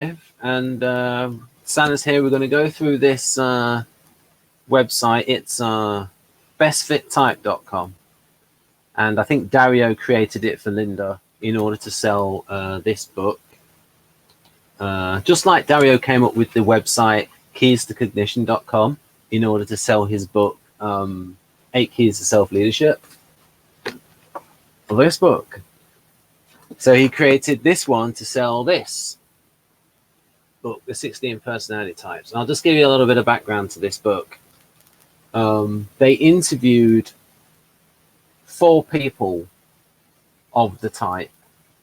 and Sanna's here. We're going to go through this website. It's bestfittype.com, and I think Dario created it for Linda in order to sell this book. Just like Dario came up with the website keystocognition.com in order to sell his book, 8 Keys to Self-Leadership, for this book. So he created this one to sell this book, the 16 personality types. And I'll just give you a little bit of background to this book. They interviewed 4 people of the type,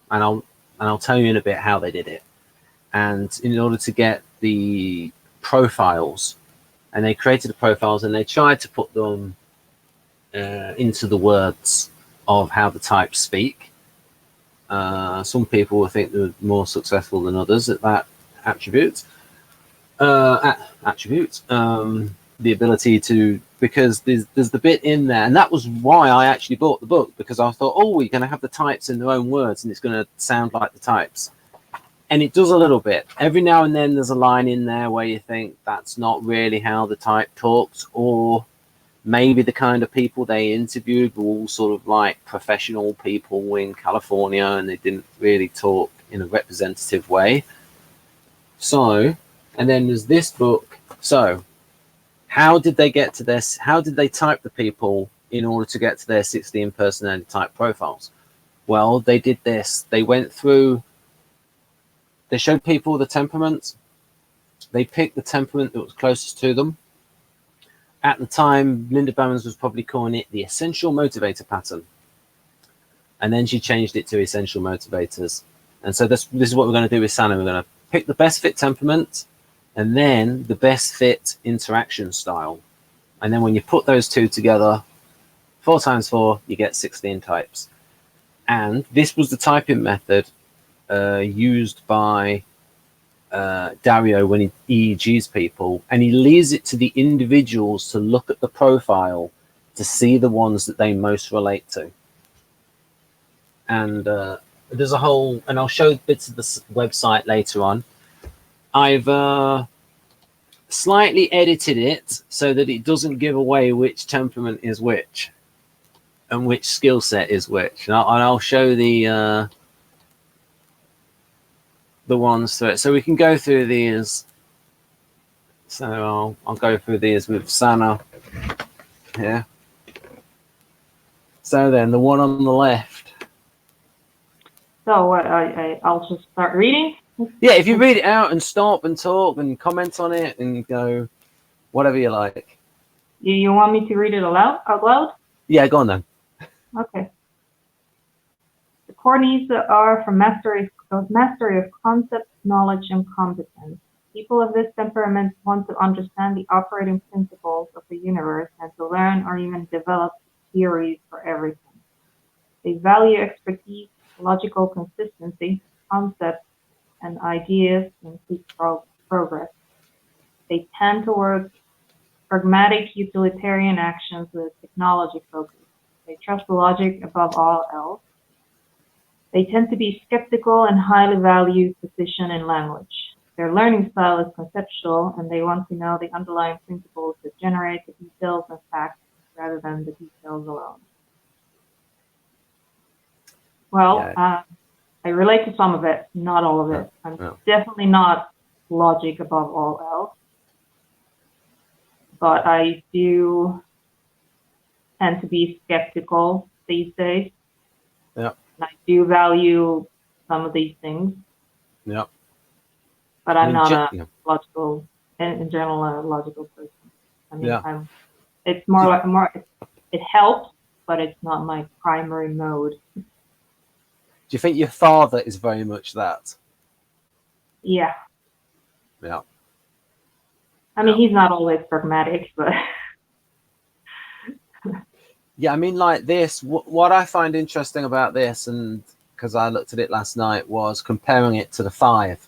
and I'll tell you in a bit how they did it. And in order to get the profiles, and they created the profiles and they tried to put them into the words of how the types speak. Some people will think they're more successful than others at that attribute. The ability to, because there's the bit in there, and that was why I actually bought the book, because I thought, oh, we're going to have the types in their own words and it's going to sound like the types. And it does a little bit. Every now and then there's a line in there where you think that's not really how the type talks, or maybe the kind of people they interviewed were all sort of like professional people in California and they didn't really talk in a representative way. So, and then there's this book. So, how did they get to this? How did they type the people in order to get to their 16 personality type profiles? Well, they did this. They went through, they showed people the temperaments. They picked the temperament that was closest to them. At the time, Linda Behrens was probably calling it the essential motivator pattern. And then she changed it to essential motivators. And so this is what we're going to do with Sanna. We're going to pick the best fit temperament and then the best fit interaction style. And then when you put those two together, 4 times 4, you get 16 types. And this was the typing method used by Dario when he EEGs people, and he leaves it to the individuals to look at the profile to see the ones that they most relate to. And there's a whole, and I'll show bits of the website later on. I've slightly edited it so that it doesn't give away which temperament is which and which skill set is which. And I'll show the ones through it. So we can go through these. So I'll go through these with Sanna here. So then the one on the left. So I'll just start reading? Yeah, if you read it out and stop and talk and comment on it and go whatever you like. You want me to read it out loud? Yeah, go on then. Okay. The core needs are for mastery of concepts, knowledge, and competence. People of this temperament want to understand the operating principles of the universe and to learn or even develop theories for everything. They value expertise, logical consistency, concepts, and ideas, and seek progress. They tend towards pragmatic utilitarian actions with technology focus. They trust logic above all else. They tend to be skeptical and highly value precision in language. Their learning style is conceptual, and they want to know the underlying principles that generate the details and facts rather than the details alone. Well, yeah. I relate to some of it, not all of it. I'm definitely not logic above all else, but I do tend to be skeptical these days. Yeah. And I do value some of these things. Yeah. But I'm not a logical, in general, a logical person. I mean, yeah. It's more, it helps, but it's not my primary mode. Do you think your father is very much that? Yeah. Yeah. I mean, he's not always pragmatic, but... Yeah, I mean, like this, what I find interesting about this, and because I looked at it last night, was comparing it to the 5.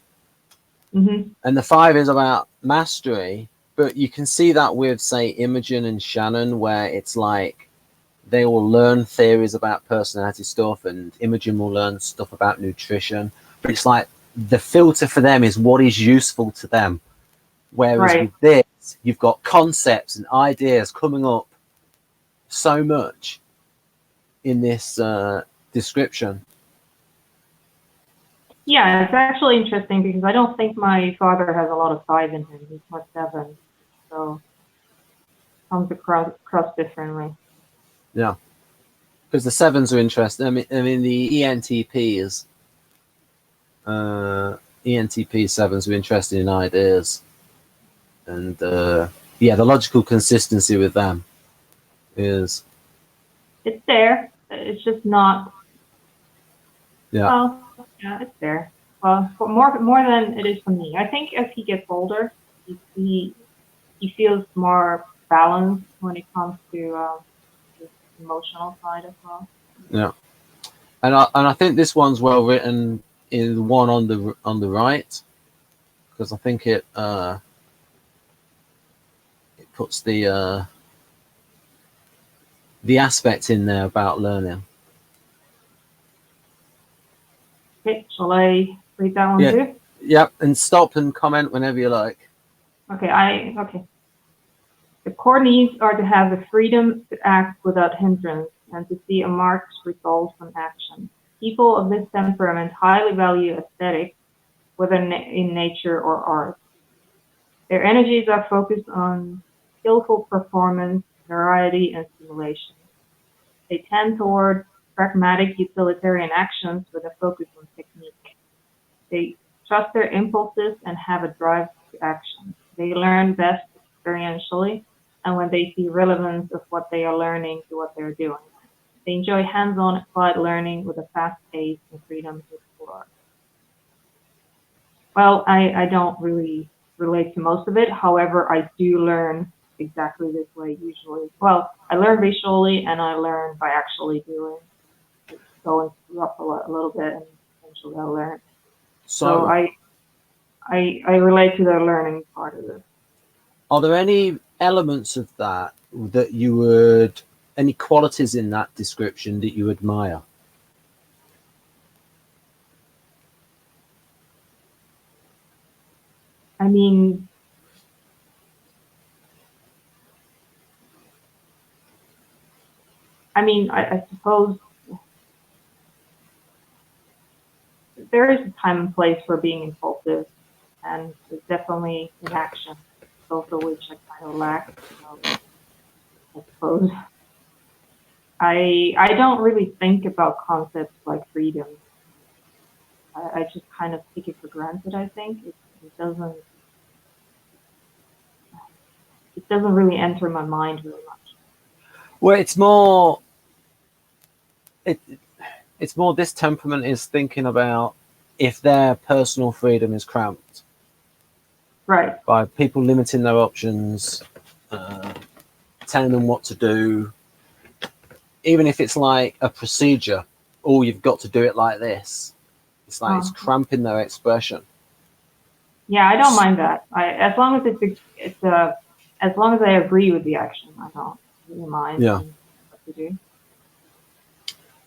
Mm-hmm. And the 5 is about mastery, but you can see that with, say, Imogen and Shannon, where it's like they will learn theories about personality stuff, and Imogen will learn stuff about nutrition. But it's like the filter for them is what is useful to them. Whereas with this, you've got concepts and ideas coming up so much in this description. Yeah, it's actually interesting because I don't think my father has a lot of 5 in him. He's more 7, so comes across differently. Yeah, because the 7s are interesting. I mean the ENTPs, ENTP 7s are interested in ideas, and yeah, the logical consistency with them is it's there. It's just not. Yeah. Well, yeah, it's there. Well, more than it is for me. I think as he gets older, he feels more balanced when it comes to his emotional side as well. Yeah, and I think this one's well written in the one on the right, because I think it puts the aspect in there about learning. Okay, shall I read that one too? Yep, and stop and comment whenever you like. Okay, okay. The core needs are to have the freedom to act without hindrance and to see a marked result from action. People of this temperament highly value aesthetics, whether in nature or art. Their energies are focused on skillful performance, variety, and stimulation. They tend toward pragmatic utilitarian actions with a focus on technique. They trust their impulses and have a drive to action. They learn best experientially and when they see relevance of what they are learning to what they're doing. They enjoy hands-on applied learning with a fast pace and freedom to explore. Well, I don't really relate to most of it. However, I do learn exactly this way usually. Well, I learn visually and I learn by actually doing. Going up a little bit and eventually I'll learn. So I relate to the learning part of this. Are there any elements of that you would, any qualities in that description that you admire? I mean, I suppose there is a time and place for being impulsive, and there's definitely an action, both of which I kind of lack. So I suppose I don't really think about concepts like freedom. I just kind of take it for granted. I think it doesn't really enter my mind really much. Well, it's more this temperament is thinking about if their personal freedom is cramped, right, by people limiting their options, telling them what to do, even if it's like a procedure, oh, you've got to do it like this. It's like it's cramping their expression. Yeah, I don't mind that. As long as as long as I agree with the action, I don't really mind what to do.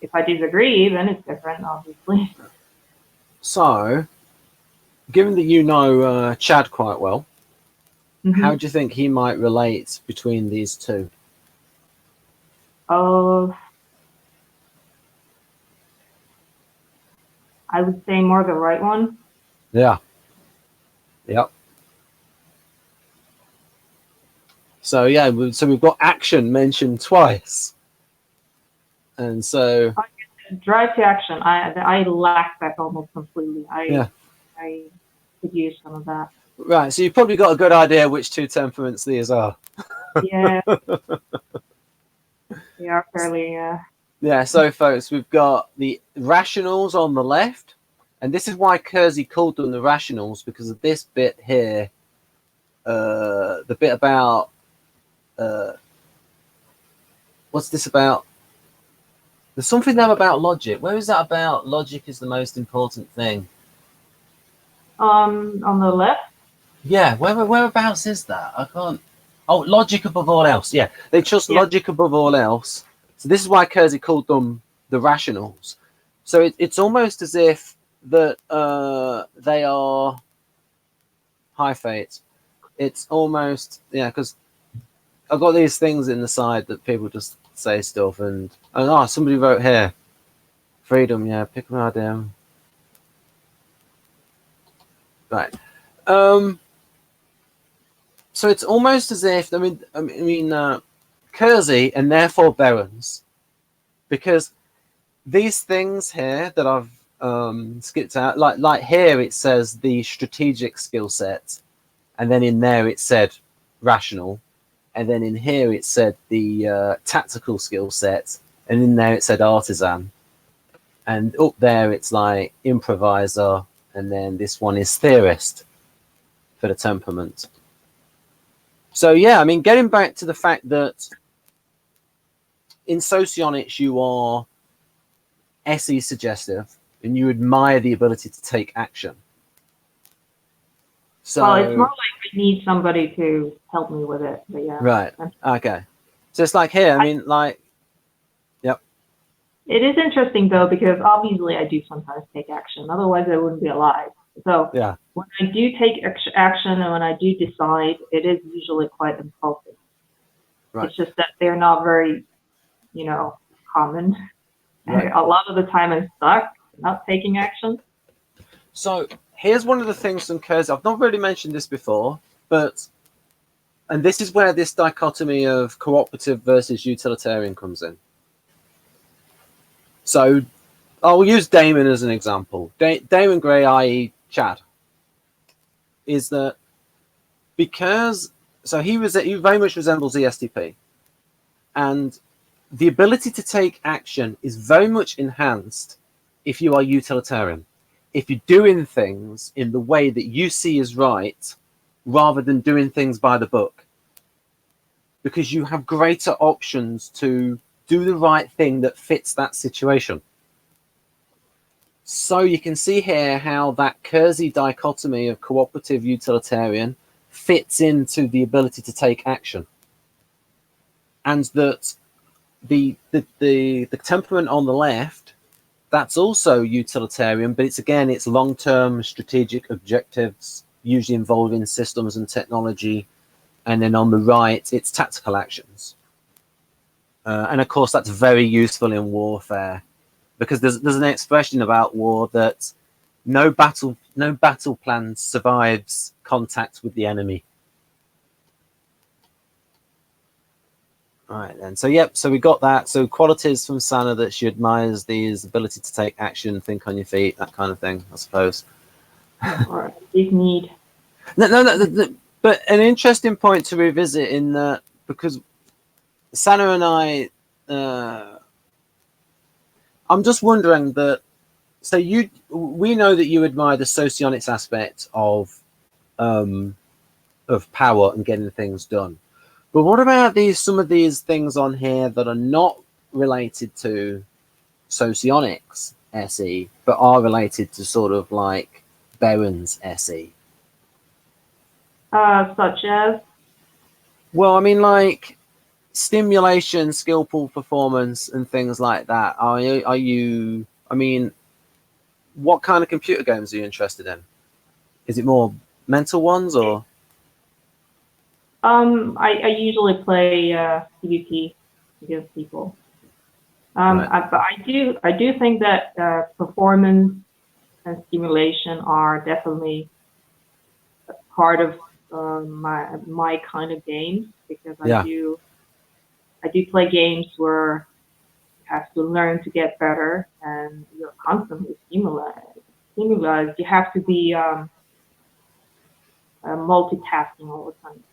If I disagree, then it's different, obviously. So, given that you know Chad quite well, how do you think he might relate between these two? I would say more the right one. Yeah. Yep. So yeah, so we've got action mentioned twice, and so drive to action. I lack that almost completely. I could use some of that. Right. So you've probably got a good idea which two temperaments these are. Yeah. They are fairly. Yeah. So folks, we've got the rationals on the left, and this is why Keirsey called them the rationals, because of this bit here. The bit about what's this about? There's something there about logic. Where is that about? Logic is the most important thing. On the left. Yeah, whereabouts is that? I can't. Oh, logic above all else. Yeah, they trust logic above all else. So this is why Keirsey called them the rationals. So it's almost as if that they are high fate. It's almost, yeah, because I've got these things in the side that people just say stuff, and oh, somebody wrote here, freedom, yeah, pick them out down. Right. So it's almost as if, I mean, Keirsey and therefore Berens, because these things here that I've skipped out, like here it says the strategic skill set, and then in there it said rational, and then in here it said the tactical skill set, and in there it said artisan, and up there it's like improviser, and then this one is theorist for the temperament. So yeah, I mean, getting back to the fact that in socionics you are SE suggestive and you admire the ability to take action. So well, it's more like I need somebody to help me with it. But yeah. Right. Okay. So it's like here, I mean, like, yep. It is interesting though, because obviously I do sometimes take action. Otherwise I wouldn't be alive. So Yeah. When I do take action and when I do decide, it is usually quite impulsive. Right. It's just that they're not very, common. Right. A lot of the time I'm stuck, not taking action. So here's one of the things from Keirsey. I've not really mentioned this before, and this is where this dichotomy of cooperative versus utilitarian comes in. So I'll use Damon as an example. Damon Gray, i.e. Chad, is that because he very much resembles ESTP, and the ability to take action is very much enhanced if you are utilitarian. If you're doing things in the way that you see is right, rather than doing things by the book, because you have greater options to do the right thing that fits that situation. So you can see here how that Keirsey dichotomy of cooperative utilitarian fits into the ability to take action, and that the temperament on the left, that's also utilitarian, but it's long-term strategic objectives, usually involving systems and technology, and then on the right it's tactical actions, and of course that's very useful in warfare, because there's an expression about war that no battle plan survives contact with the enemy. Right then, so we got that. So qualities from Sanna that she admires: these ability to take action, think on your feet, that kind of thing, I suppose. Or big need. No, but an interesting point to revisit in that, because Sanna and I, I'm just wondering that. So we know that you admire the socionics aspect of power and getting things done. But what about some of these things on here that are not related to socionics SE, but are related to sort of like Berens SE? Such as? Well, I mean, like stimulation, skillful performance, and things like that. Are you? I mean, what kind of computer games are you interested in? Is it more mental ones or? I usually play PvP against people. Right. But I do think that performance and stimulation are definitely part of my kind of games, because I do play games where you have to learn to get better and you're constantly stimulated. You have to be multitasking all the time.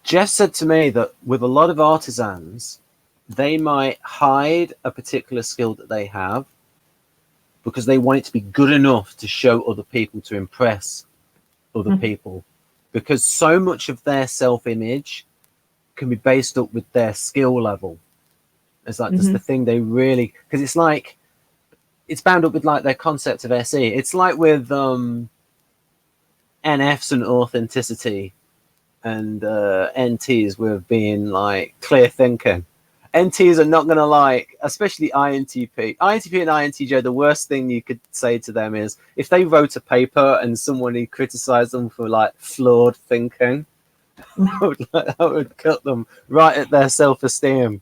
Jeff said to me that with a lot of artisans, they might hide a particular skill that they have because they want it to be good enough to show other people, to impress other people, because so much of their self-image can be based up with their skill level. It's like just the thing they really, because it's like it's bound up with like their concept of SE. It's like with NFs and authenticity, and NTs with being like clear thinking. NTs are not going to like, especially INTP. INTP and INTJ, the worst thing you could say to them is if they wrote a paper and someone criticized them for like flawed thinking, I would cut them right at their self-esteem.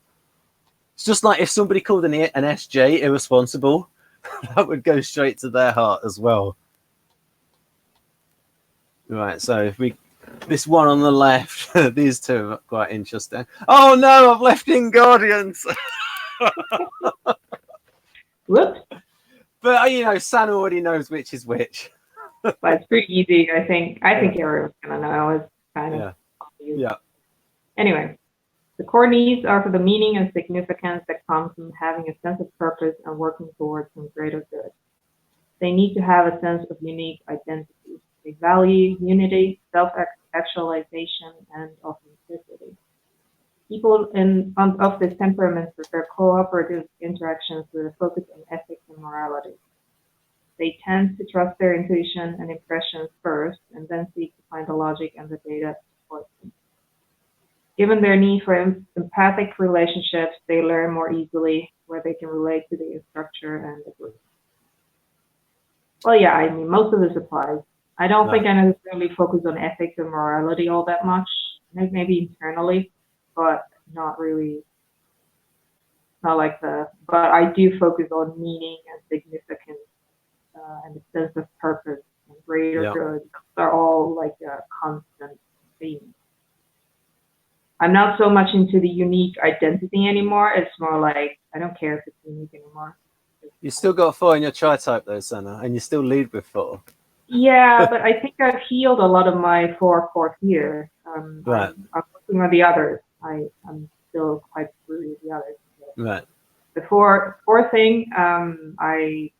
It's just like if somebody called an SJ irresponsible, that would go straight to their heart as well. Right, so if we, this one on the left, these two are quite interesting. Oh no, I've left in Guardians. Whoops. But you know, Sanna already knows which is which. But it's pretty easy, I think. I think everyone's gonna know. It's kind of obvious. Yeah. Anyway, the core needs are for the meaning and significance that comes from having a sense of purpose and working towards some greater good. They need to have a sense of unique identity. They value unity, self-actualization, and authenticity. People of this temperament prefer cooperative interactions with a focus on ethics and morality. They tend to trust their intuition and impressions first, and then seek to find the logic and the data to support them. Given their need for empathic relationships, they learn more easily where they can relate to the instructor and the group. Well, yeah, I mean, most of this applies. I don't think I necessarily focus on ethics and morality all that much, maybe internally, but not really, not like but I do focus on meaning and significance and a sense of purpose and greater good. They're all like a constant theme. I'm not so much into the unique identity anymore. It's more like, I don't care if it's unique anymore. You still got 4 in your tri-type though, Sanna, and you still lead with 4. Yeah, but I think I've healed a lot of my 4 core fear. Right. I'm working on the others. I'm still quite screwed with the others. Right. The 4 thing, I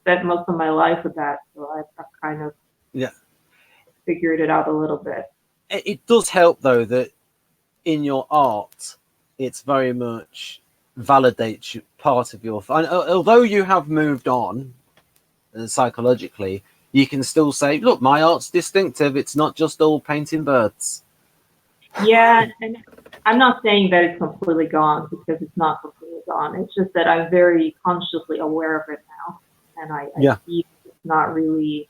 spent most of my life with that, so I've kind of figured it out a little bit. It does help though that in your art, it's very much validates part of your. Although you have moved on psychologically, you can still say, "Look, my art's distinctive. It's not just all painting birds." Yeah, and I'm not saying that it's completely gone because it's not completely gone. It's just that I'm very consciously aware of it now, and I see it's not really.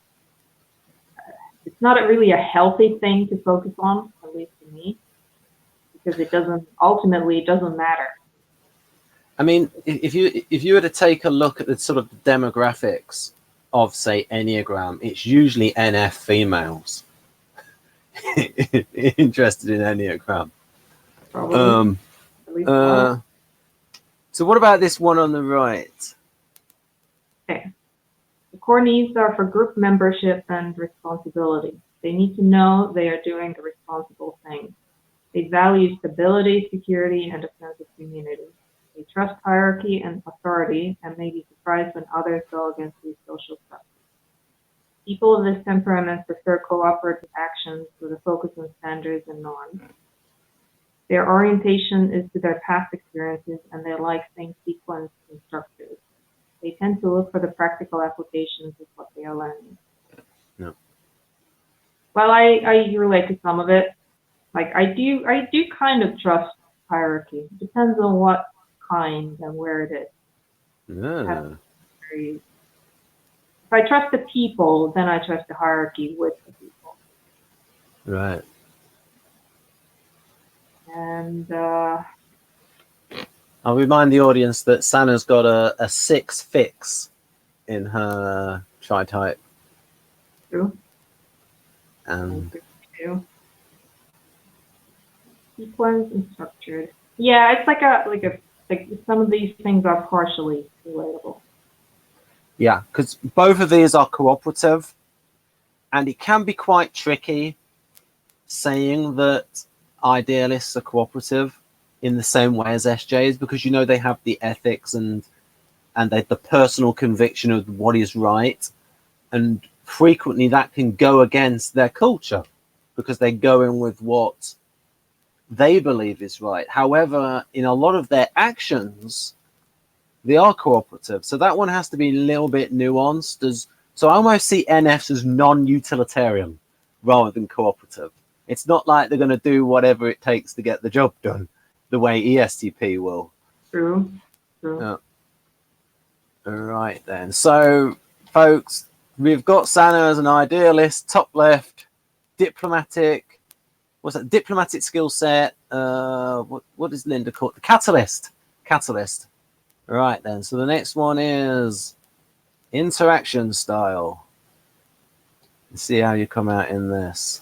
It's not really a healthy thing to focus on, at least to me, because it doesn't matter. I mean, if you were to take a look at the sort of demographics of, say, Enneagram, it's usually NF females interested in Enneagram. Probably. So what about this one on the right? Okay. The core needs are for group membership and responsibility. They need to know they are doing the responsible thing. They value stability, security, and a sense of community. They trust hierarchy and authority and may be surprised when others go against these social structures. People of this temperament prefer cooperative actions with a focus on standards and norms. Their orientation is to their past experiences and they like things sequenced and structured. They tend to look for the practical applications of what they are learning. No. Well, I relate to some of it. Like I do kind of trust hierarchy. It depends on what kind and where it is. Yeah. If I trust the people, then I trust the hierarchy with the people. Right. And I'll remind the audience that Sanna's got a 6 fix in her tri-type. True. Sequence and structured. Yeah, it's like some of these things are partially relatable. Yeah, because both of these are cooperative, and it can be quite tricky saying that idealists are cooperative in the same way as SJs, because you know they have the ethics and the personal conviction of what is right, and frequently that can go against their culture because they go in with what they believe is right. However, in a lot of their actions, they are cooperative. So that one has to be a little bit nuanced. So I almost see NFs as non-utilitarian rather than cooperative. It's not like they're going to do whatever it takes to get the job done. the way ESTP will. True. True. All right then. So, folks, we've got Sanna as an idealist, top left, diplomatic. What's that? Diplomatic skill set. What is Linda called? The catalyst. Catalyst. All right then. So the next one is interaction style. Let's see how you come out in this.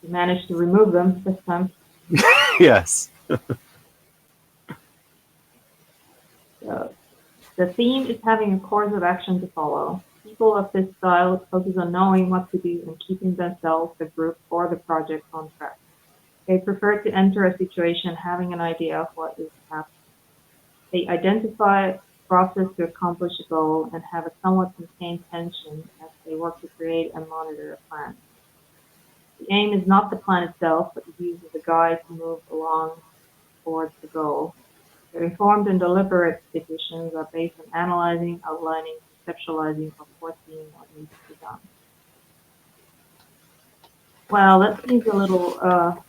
You managed to remove them this time. Yes. So, the theme is having a course of action to follow. People of this style focus on knowing what to do and keeping themselves, the group, or the project on track. They prefer to enter a situation having an idea of what is happening. They identify a process to accomplish a goal and have a somewhat contained tension as they work to create and monitor a plan. The aim is not the plan itself, but the use of the guide to move along towards the goal. Their informed and deliberate decisions are based on analyzing, outlining, conceptualizing, or foreseeing what needs to be done. Well, that seems a little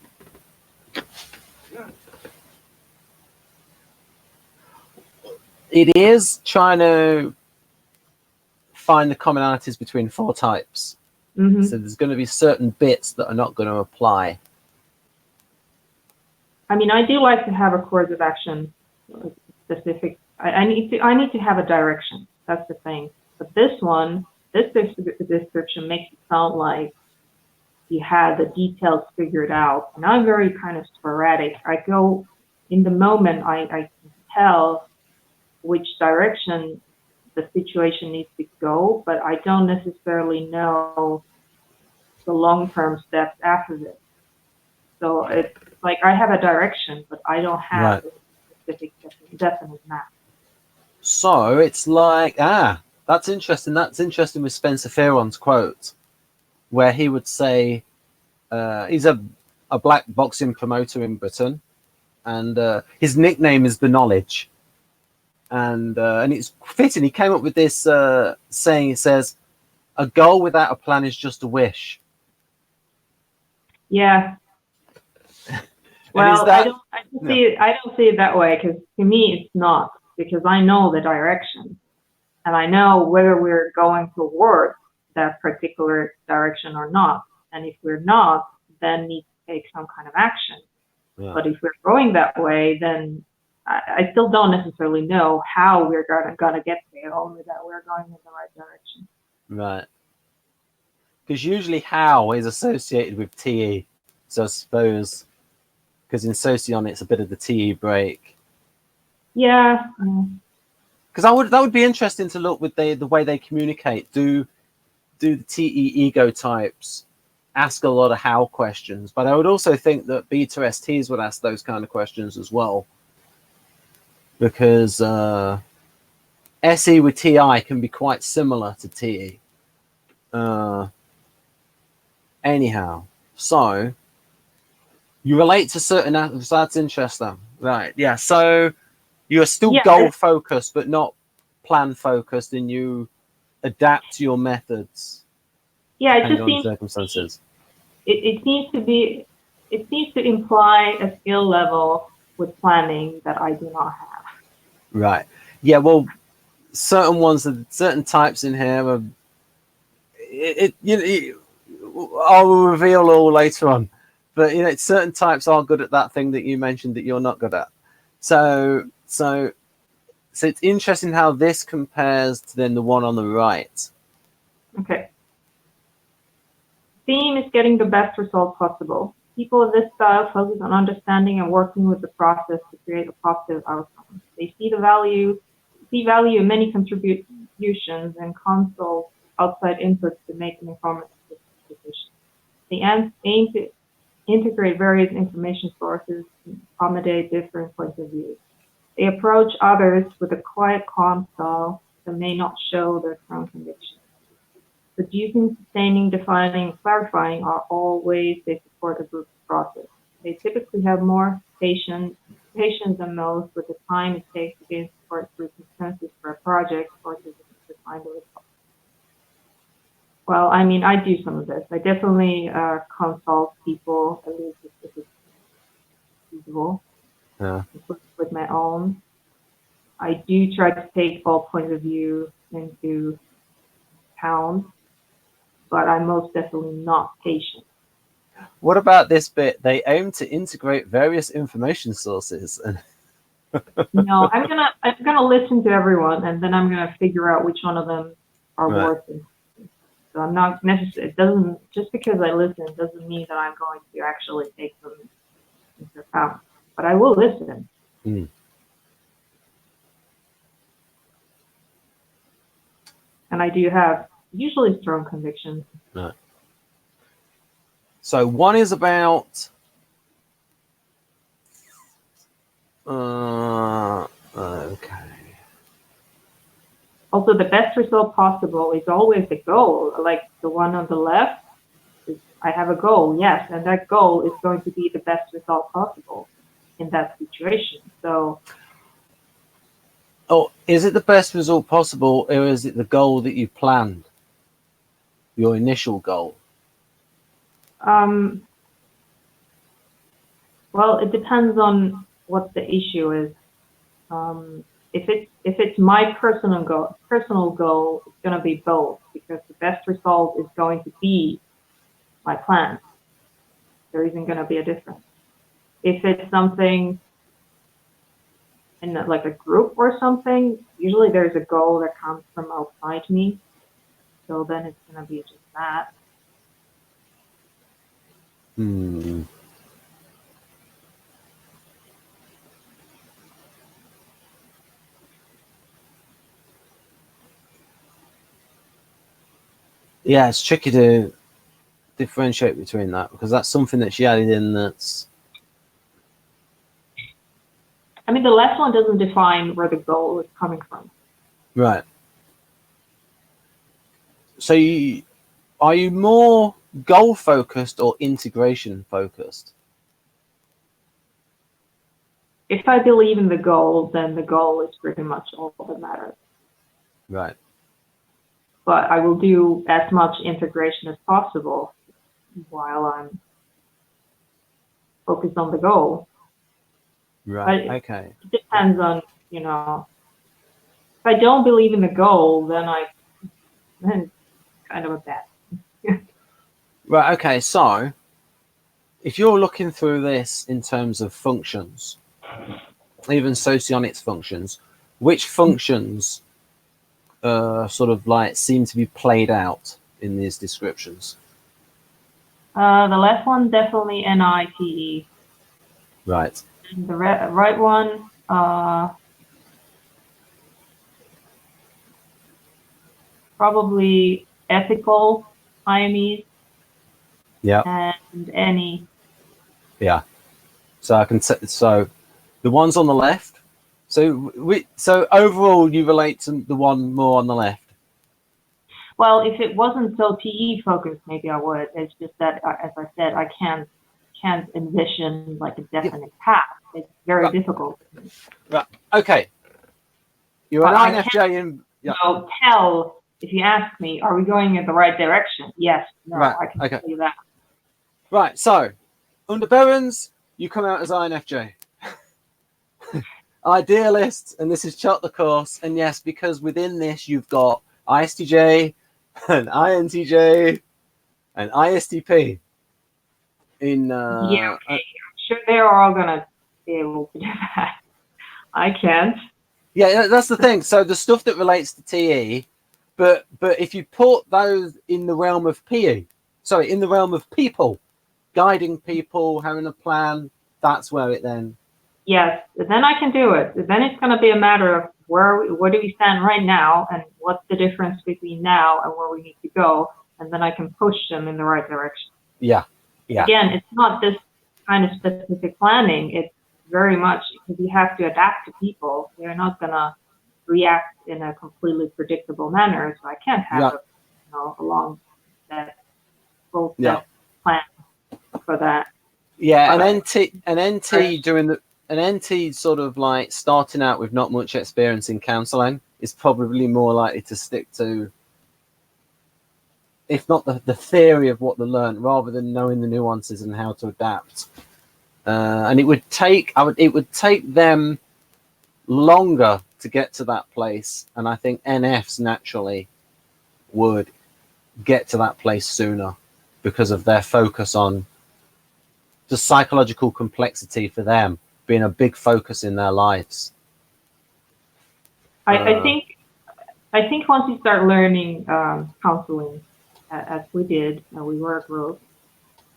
It is trying to find the commonalities between 4 types. Mm-hmm. So there's going to be certain bits that are not going to apply. I mean, I do like to have a course of action specific. I need to have a direction. That's the thing. But this description makes it sound like you had the details figured out. And I'm very kind of sporadic. I go in the moment. I can tell which direction the situation needs to go, but I don't necessarily know the long-term steps after this. So it's like I have a direction, but I don't have a specific definite map. So it's like, that's interesting. That's interesting with Spencer Fearon's quote, where he would say, he's a black boxing promoter in Britain, and his nickname is The Knowledge. And it's fitting. He came up with this saying. He says, "A goal without a plan is just a wish." Yeah. Well, I don't see it that way, because to me it's not, because I know the direction and I know whether we're going toward that particular direction or not. And if we're not, then need to take some kind of action. Yeah. But if we're going that way, then I still don't necessarily know how we're gonna get there, only that we're going in the right direction. Right. Because usually how is associated with TE. So I suppose, because in Socion it's a bit of the TE break. Yeah. Because that would be interesting to look with the way they communicate. Do the TE ego types ask a lot of how questions? But I would also think that beta STs would ask those kind of questions as well. Because SE with TI can be quite similar to TE. Anyhow, so you relate to certain aspects. That's interesting. Right, yeah. So you're still goal focused, but not plan focused, and you adapt your methods. Yeah, it just seems circumstances. It needs to imply a skill level with planning that I do not have. Right. Yeah. Well, certain types in here are. I'll reveal all later on, but certain types are good at that thing that you mentioned that you're not good at. So it's interesting how this compares to then the one on the right. Okay. Theme is getting the best result possible. People of this style focus on understanding and working with the process to create a positive outcome. They see value in many contributions and consult outside inputs to make an informed decision. They aim to integrate various information sources and accommodate different points of view. They approach others with a quiet, calm style that may not show their strong convictions. Producing, sustaining, defining, and clarifying are all ways they support a group's process. They typically have more patience than most with the time it takes to gain support through consensus for a project or to define the result. Well, I mean, I do some of this. I definitely consult people, at least feasible Yeah. with my own. I do try to take all points of view into account, but I'm most definitely not patient. What about this bit? They aim to integrate various information sources. No, I'm gonna listen to everyone, and then I'm gonna figure out which one of them are Right. worth it. So I'm not necessarily. It doesn't just because I listen doesn't mean that I'm going to actually take them into account. But I will listen. Mm. And I do have usually strong convictions. Right. So one is about okay. Also, the best result possible is always the goal. Like the one on the left, I have a goal, yes, and that goal is going to be the best result possible in that situation. So, Oh, is it the best result possible, or is it the goal that you planned? Your initial goal? well, it depends on what the issue is. If it's my personal goal, it's going to be both, because the best result is going to be my plan. There isn't going to be a difference. If it's something in like a group or something, usually there's a goal that comes from outside me. So then it's going to be just that. Hmm. Yeah, it's tricky to differentiate between that, because that's something that she added in that's... I mean, the last one doesn't define where the goal is coming from. Right. So are you more goal focused or integration focused? If I believe in the goal, then the goal is pretty much all that matters. Right. But I will do as much integration as possible while I'm focused on the goal. Right. But Okay. it depends on, if I don't believe in the goal, then it's kind of a bad. Right. Okay. So if you're looking through this in terms of functions, even socionics functions, which functions sort of like seem to be played out in these descriptions? The last one, definitely NITE. Right. And the right one, probably ethical, IMEs, Yeah. and any. Yeah. So I can so the ones on the left. So overall, you relate to the one more on the left. Well, if it wasn't so PE focused, maybe I would. It's just that, as I said, I can't envision like a definite path. It's very difficult. Right. Okay. You're an INFJ in. Yeah. Tell if you ask me, are we going in the right direction? Yes. No. Right. I can Okay. tell you that. Right. So under Berens, you come out as INFJ. Idealist, and this is chart the course. And yes, because within this you've got ISTJ, and INTJ, and ISTP. Yeah, okay. I'm sure they're all gonna be able to do that. I can't. Yeah, that's the thing. So the stuff that relates to TE, but if you put those in the realm of PE, sorry, in the realm of people, guiding people, having a plan, that's where it then. Yes, then I can do it. Then it's going to be a matter of where do we stand right now, and what's the difference between now and where we need to go, and then I can push them in the right direction. Yeah, yeah. Again, it's not this kind of specific planning. It's very much because you have to adapt to people. They're not going to react in a completely predictable manner, so I can't have a long set, full set plan for that. Yeah, an NT doing the. An NT sort of like starting out with not much experience in counselling is probably more likely to stick to, if not the theory of what they learn, rather than knowing the nuances and how to adapt. and it would take them longer to get to that place, and I think NFs naturally would get to that place sooner because of their focus on the psychological complexity for them being a big focus in their lives. I think once you start learning counseling, as we did, we were a group.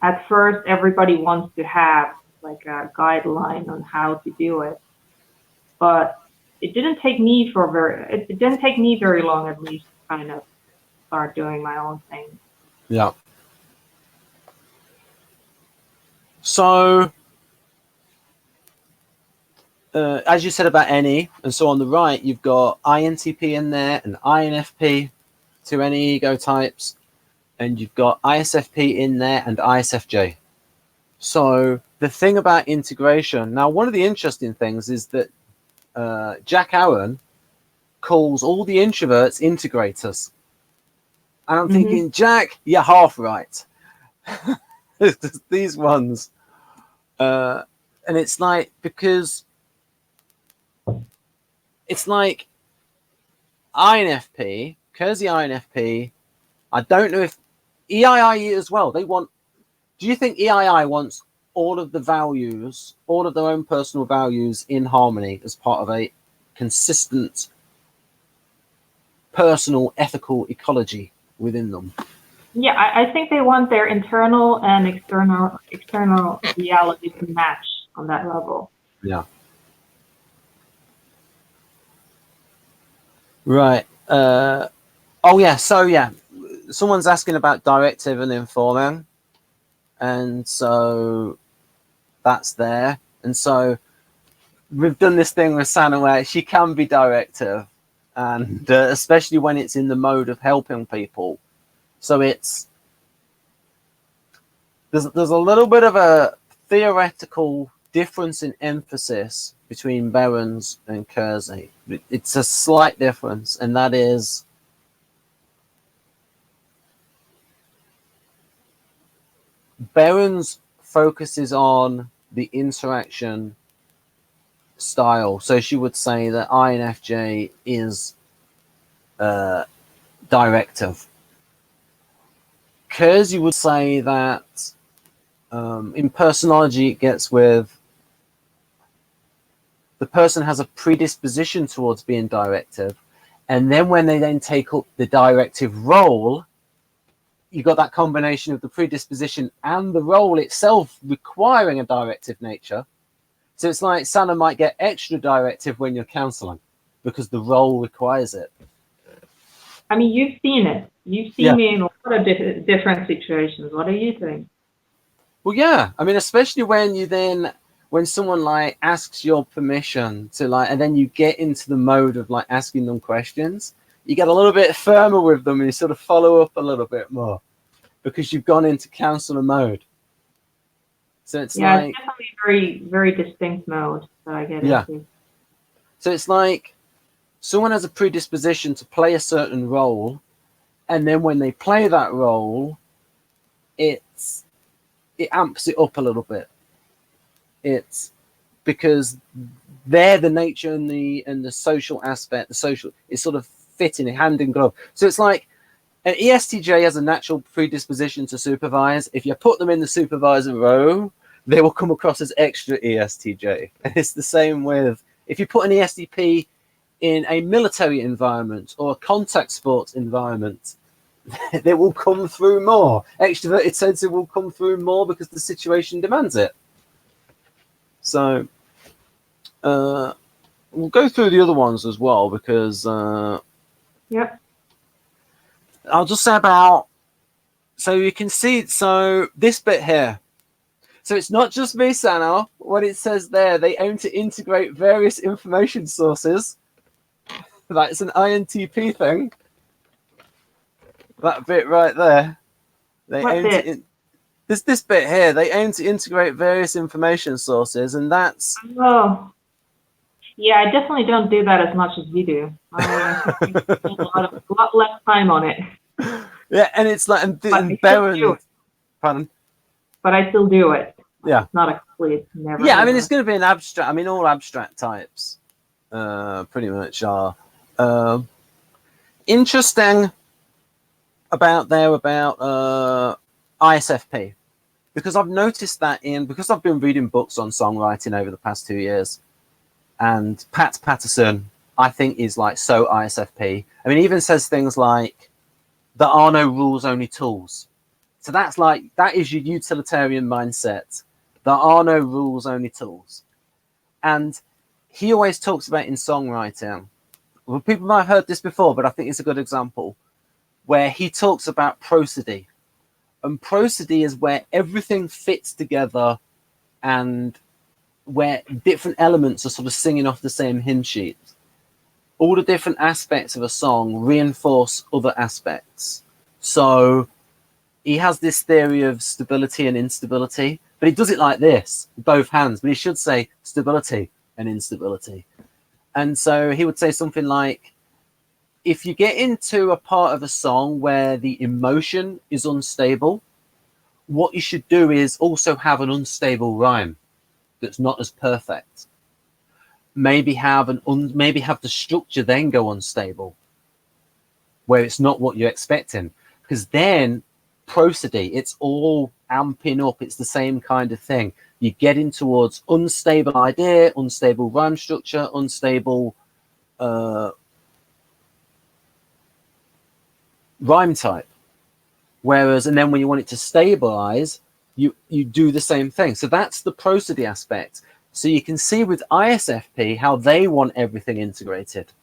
At first, everybody wants to have like a guideline on how to do it, but it didn't take me very long, at least, to kind of start doing my own thing. Yeah. So, as you said about NE, and so on the right, you've got INTP in there and INFP, 2 NE ego types, and you've got ISFP in there and ISFJ. So the thing about integration, now one of the interesting things is that Jack Aaron calls all the introverts integrators. And I'm thinking, Jack, you're half right. These ones. And it's like, because it's like INFP, Keirsey-Berens, I don't know if EII as well. Do you think EII wants all of the values, all of their own personal values in harmony as part of a consistent personal ethical ecology within them? Yeah, I think they want their internal and external reality to match on that level. Yeah. Right. Oh yeah. So yeah, someone's asking about directive and informing, and so that's there. And so we've done this thing with Sanna where she can be directive, and especially when it's in the mode of helping people. So there's a little bit of a theoretical difference in emphasis between Berens and Keirsey. It's a slight difference, and that is Berens focuses on the interaction style. So she would say that INFJ is directive. Keirsey would say that in personology it gets with the person has a predisposition towards being directive, and then when they then take up the directive role, you got that combination of the predisposition and the role itself requiring a directive nature. So it's like Sanna might get extra directive when you're counseling because the role requires it. I mean, you've seen it. You've seen me in a lot of different situations. What do you think? Well, yeah. I mean, especially when someone like asks your permission to like, and then you get into the mode of like asking them questions, you get a little bit firmer with them and you sort of follow up a little bit more because you've gone into counselor mode. So it's like, it's definitely very, very distinct mode that I get into. So it's like someone has a predisposition to play a certain role, and then when they play that role, it amps it up a little bit. It's because they're the nature and the social aspect, it's sort of fitting hand in glove. So it's like an ESTJ has a natural predisposition to supervise. If you put them in the supervisor row, they will come across as extra ESTJ. And it's the same with if you put an ESTP in a military environment or a contact sports environment, they will come through more. Extroverted sensitive will come through more because the situation demands it. So we'll go through the other ones as well because I'll just say about, so you can see, so this bit here. So it's not just me, Sanna. What it says there, they aim to integrate various information sources. That's an INTP thing. That bit right there. This bit here, they aim to integrate various information sources, and that's... Oh. Yeah, I definitely don't do that as much as you do. I spend a lot less time on it. Yeah, and it's like, and Berens... Pardon? But I still do it. Yeah. It's not a complete never. Yeah, I mean, it's going to be an abstract. I mean, all abstract types pretty much are. Interesting about ISFP, because I've noticed that because I've been reading books on songwriting over the past 2 years, and Pat Patterson, I think, is like so ISFP. I mean, he even says things like, there are no rules, only tools. So that's like, that is your utilitarian mindset. There are no rules, only tools. And he always talks about in songwriting, well, people might have heard this before, but I think it's a good example, where he talks about prosody. And prosody is where everything fits together and where different elements are sort of singing off the same hymn sheet. All the different aspects of a song reinforce other aspects. So he has this theory of stability and instability, but he does it like this, with both hands, but he should say stability and instability. And so he would say something like, if you get into a part of a song where the emotion is unstable, what you should do is also have an unstable rhyme that's not as perfect. Maybe have the structure then go unstable, where it's not what you're expecting, because then prosody, it's all amping up. It's the same kind of thing. You're getting towards unstable idea, unstable rhyme structure, unstable rhyme type. Whereas, and then when you want it to stabilize, you do the same thing. So that's the prosody aspect. So you can see with ISFP how they want everything integrated.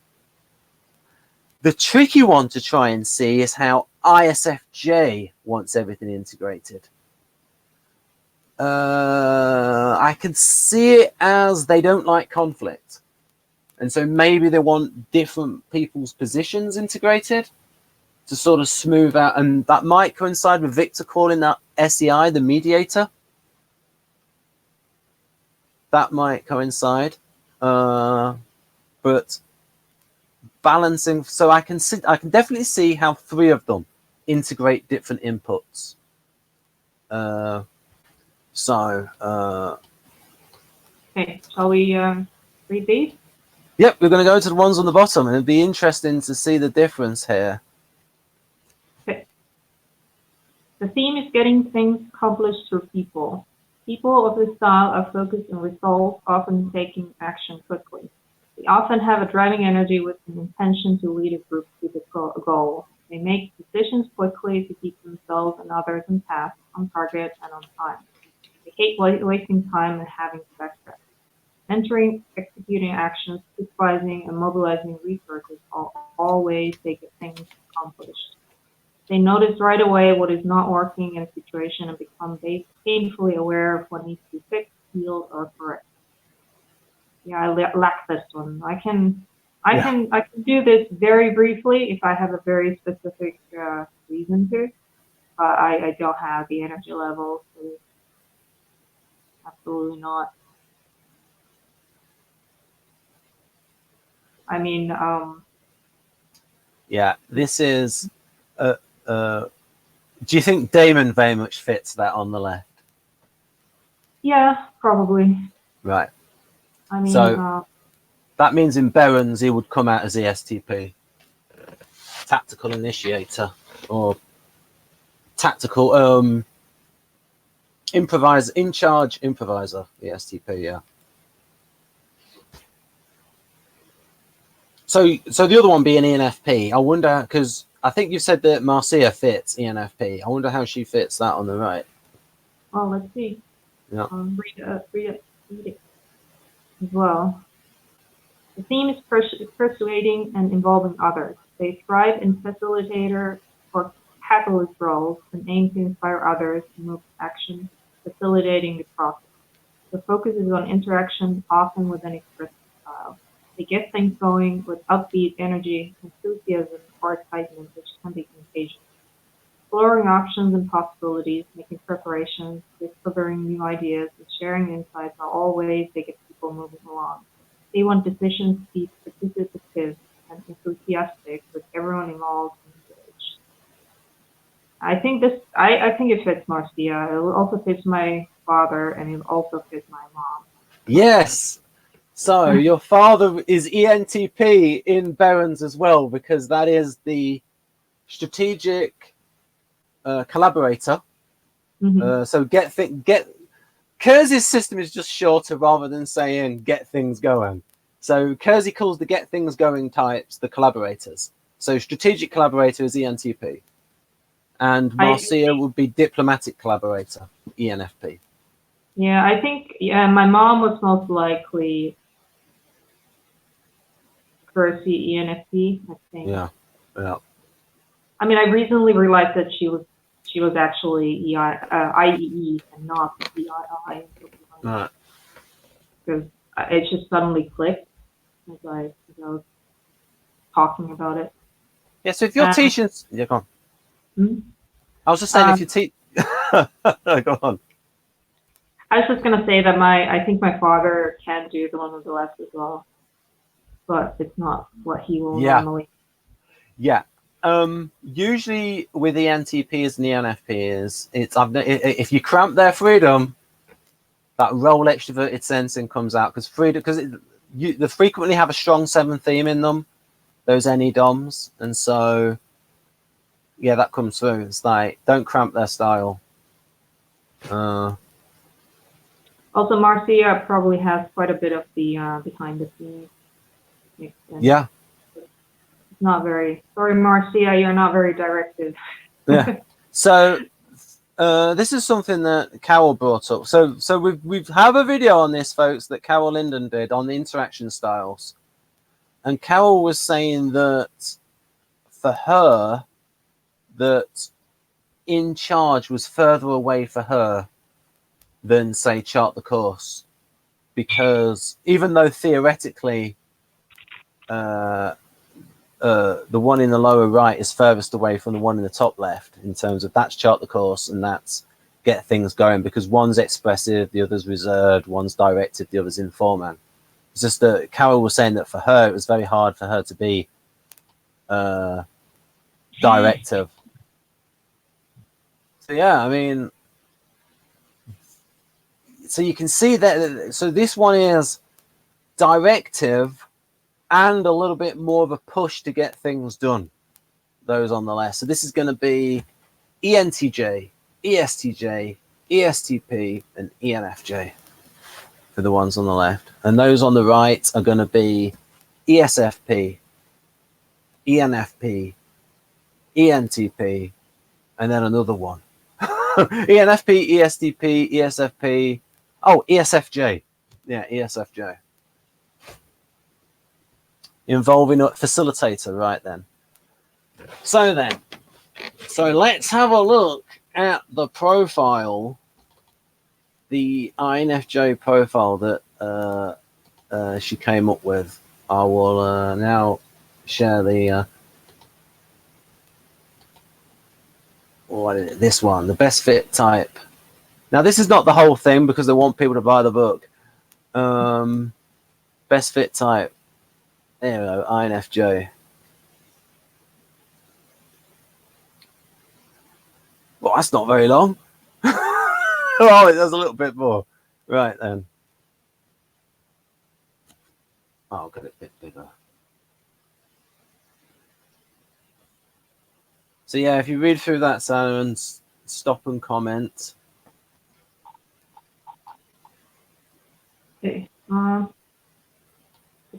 The tricky one to try and see is how ISFJ wants everything integrated. I can see it as they don't like conflict. And so maybe they want different people's positions integrated to sort of smooth out. And that might coincide with Victor calling that SEI, the mediator. That might coincide. But balancing, so I can definitely see how three of them integrate different inputs. Okay, shall we read these? Yep, we're going to go to the ones on the bottom, and it'd be interesting to see the difference here. Okay. The theme is getting things accomplished through people. People of this style are focused on results, often taking action quickly. They often have a driving energy with an intention to lead a group to the goal. They make decisions quickly to keep themselves and others on task, on target, and on time. They hate wasting time and having to backtrack. Entering, executing actions, supervising, and mobilizing resources are all ways they get things accomplished. They notice right away what is not working in a situation and become painfully aware of what needs to be fixed, healed, or corrected. Yeah, I lack this one. I can do this very briefly if I have a very specific reason to, but I don't have the energy level, so absolutely not. I mean, yeah, this is. Do you think Damon very much fits that on the left? yeah, probably. Right. I mean, so that means in Berens he would come out as ESTP, tactical initiator, or tactical improviser, in charge improviser, ESTP. Yeah. So the other one being ENFP, I wonder, because I think you said that Marcia fits ENFP. I wonder how she fits that on the right. well, let's see. Yeah. Read it as well. The theme is persuading and involving others. They thrive in facilitator or catalyst roles and aim to inspire others to move to action, facilitating the process. The focus is on interaction, often with an expressive style. They get things going with upbeat energy, enthusiasm, or excitement, which can be contagious. Exploring options and possibilities, making preparations, discovering new ideas, and sharing insights are all ways they get people moving along. They want decisions to be participative and enthusiastic, with everyone involved and engaged. I think it fits Marcia. It also fits my father, and it also fits my mom. Yes. So your father is ENTP in Berens as well, because that is the strategic collaborator. So get Keirsey's system is just shorter rather than saying get things going. So Keirsey calls the get things going types the collaborators. So strategic collaborator is ENTP. And Marcia would be diplomatic collaborator, ENFP. Yeah, I think my mom was most likely Keirsey ENFP, I think. Yeah. I mean, I recently realized that she was actually IEE and not EII. Right. Because it just suddenly clicked as I was talking about it. Yeah, so if you're teaching... Yeah, go on. I was just saying, if you teach... Go on. I was just going to say that I think my father can do the one with the left as well. But it's not what he will normally. Yeah. Usually with the ENTPs and the ENFPs, if you cramp their freedom, that role extroverted sensing comes out because they frequently have a strong 7 theme in them, those NE-DOMs, and so yeah, that comes through. It's like, don't cramp their style. Also, Marcia probably has quite a bit of the behind the scenes. Yeah. It's not very. Sorry, Marcia, you're not very directive. Yeah. So this is something that Carol brought up. So we've have a video on this, folks, that Carol Linden did on the interaction styles, and Carol was saying that for her, that in charge was further away for her than, say, chart the course, because even though theoretically the one in the lower right is furthest away from the one in the top left in terms of that's chart the course and that's get things going, because one's expressive, the other's reserved, one's directive, the other's informant. It's just that Carol was saying that for her it was very hard for her to be directive. So yeah, I mean, so you can see that. So this one is directive and a little bit more of a push to get things done, those on the left. So this is going to be ENTJ, ESTJ, ESTP, and ENFJ for the ones on the left. And those on the right are going to be ESFP, ENFP, ENTP, and then another one. ENFP, ESTP, ESFP. Oh, ESFJ. Yeah, ESFJ. Involving a facilitator, right then. So let's have a look at the profile, the INFJ profile that she came up with. I will now share the this one, the best fit type. Now this is not the whole thing because they want people to buy the book. Best fit type. There we go, INFJ. Well, that's not very long. Oh, there's a little bit more. Right then. I'll get it a bit bigger. So yeah, if you read through that, Sanna, and stop and comment. Okay. The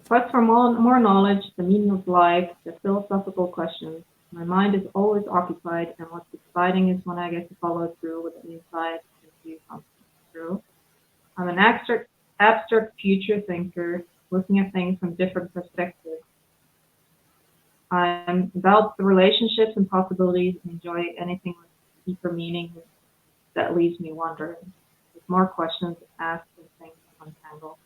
quest for more knowledge, the meaning of life, the philosophical questions. My mind is always occupied, and what's exciting is when I get to follow through with the insight and see something through. I'm an abstract future thinker, looking at things from different perspectives. I'm about the relationships and possibilities and enjoy anything with deeper meaning that leaves me wondering. With more questions asked and things untangled.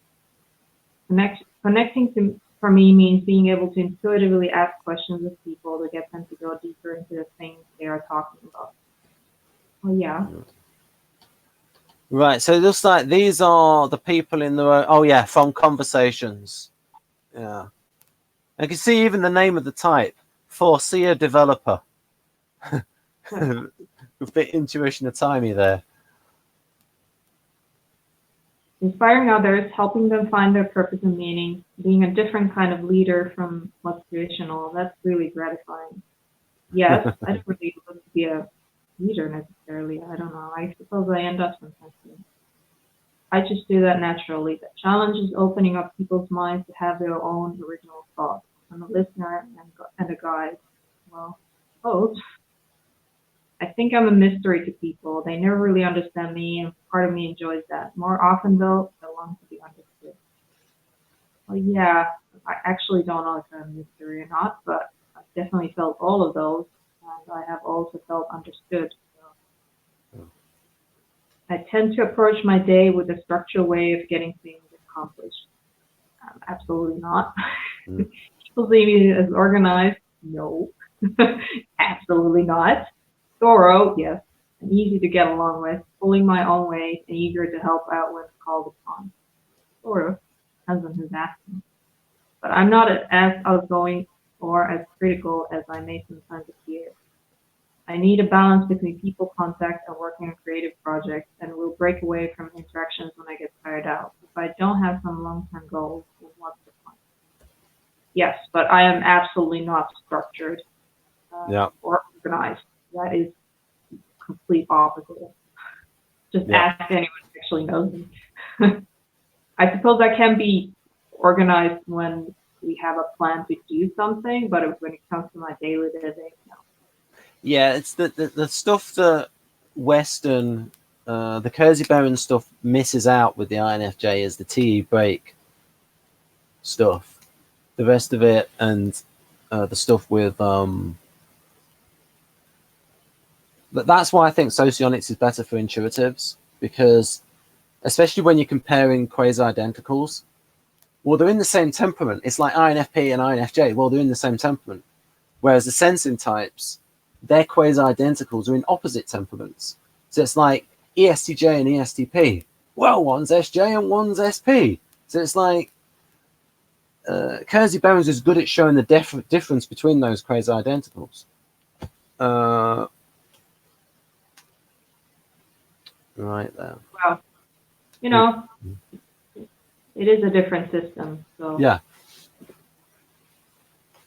Connecting for me means being able to intuitively ask questions of people to get them to go deeper into the things they are talking about. Well, yeah. Right, so it looks like these are the people in the... Oh, yeah, from conversations. Yeah. I can see even the name of the type, Foreseer Developer. A bit intuition of timey there. Inspiring others, helping them find their purpose and meaning, being a different kind of leader from what's traditional, that's really gratifying. Yes, I don't really want to be a leader necessarily. I don't know. I suppose I end up sometimes. I just do that naturally. The challenge is opening up people's minds to have their own original thoughts. I'm a listener and a guide. Well, both. I think I'm a mystery to people. They never really understand me, and part of me enjoys that. More often, though, I long to be understood. Well, yeah, I actually don't know if I'm a mystery or not, but I've definitely felt all of those, and I have also felt understood. So I tend to approach my day with a structured way of getting things accomplished. Absolutely not. People see me as organized. No, absolutely not. Thorough, yes, and easy to get along with, pulling my own weight and eager to help out when called upon. Sort of, depends on who's asking. But I'm not as outgoing or as critical as I may sometimes appear. I need a balance between people contact and working on creative projects, and will break away from interactions when I get tired out. If I don't have some long-term goals, then what's the point? Yes, but I am absolutely not structured or organized. That is complete opposite. Just ask anyone who actually knows me. I suppose I can be organized when we have a plan to do something, but when it comes to my daily living, no. Yeah, it's the stuff that Western, the Keirsey-Berens stuff misses out with the INFJ is the TE break stuff. The rest of it and the stuff with but that's why I think socionics is better for intuitives, because especially when you're comparing quasi-identicals, well, they're in the same temperament. It's like INFP and INFJ. Well, they're in the same temperament. Whereas the sensing types, their quasi-identicals are in opposite temperaments. So it's like ESTJ and ESTP. Well, one's SJ and one's SP. So it's like Keirsey-Berens is good at showing the difference between those quasi-identicals. Right there. Well, you know, it is a different system. So yeah.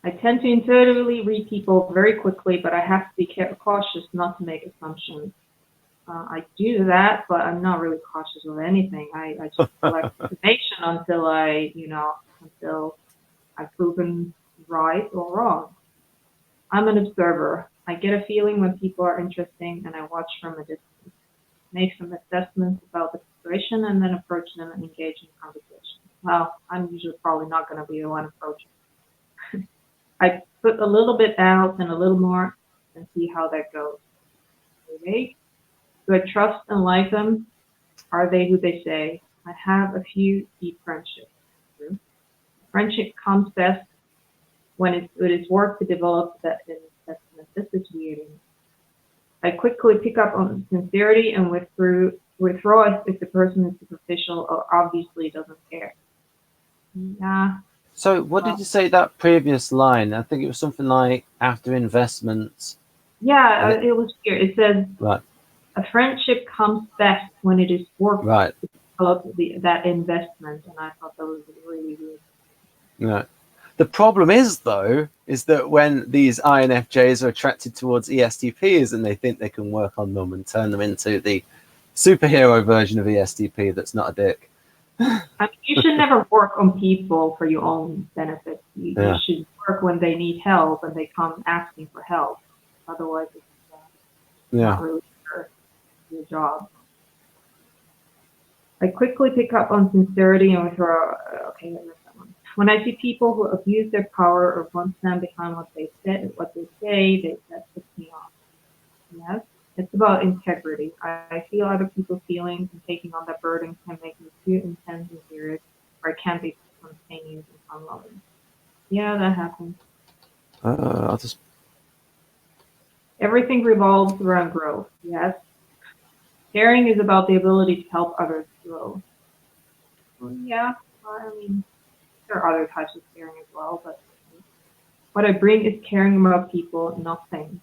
I tend to intuitively read people very quickly, but I have to be cautious not to make assumptions. I do that, but I'm not really cautious of anything. I just collect information until I've proven right or wrong. I'm an observer. I get a feeling when people are interesting, and I watch from a distance. Make some assessments about the situation, and then approach them and engage in conversation. Well, I'm usually probably not going to be the one approaching. I put a little bit out and a little more and see how that goes. Okay. Do I trust and like them? Are they who they say? I have a few deep friendships. Friendship comes best when it is work to develop that investment. This is weird. I quickly pick up on sincerity and withdraw if the person is superficial or obviously doesn't care. Yeah. So what did you say that previous line? I think it was something like after investments. Yeah, it was weird. It says, right. A friendship comes best when it is worth right. to develop that investment. And I thought that was really weird. Yeah. The problem is, though, is that when these INFJs are attracted towards ESTPs and they think they can work on them and turn them into the superhero version of ESTP that's not a dick. I mean, you should never work on people for your own benefit. You should work when they need help and they come asking for help. Otherwise, it's not really your job. I quickly pick up on sincerity and withdraw. Okay, when I see people who abuse their power or won't stand behind what they say, that puts me off. Yes, it's about integrity. I feel other people's feelings, and taking on that burden can make me too intense and serious, or it can be spontaneous and unloving. Yeah, that happens. Everything revolves around growth. Yes, caring is about the ability to help others grow. Well, yeah, I mean, there are other types of caring as well, but what I bring is caring about people, not things.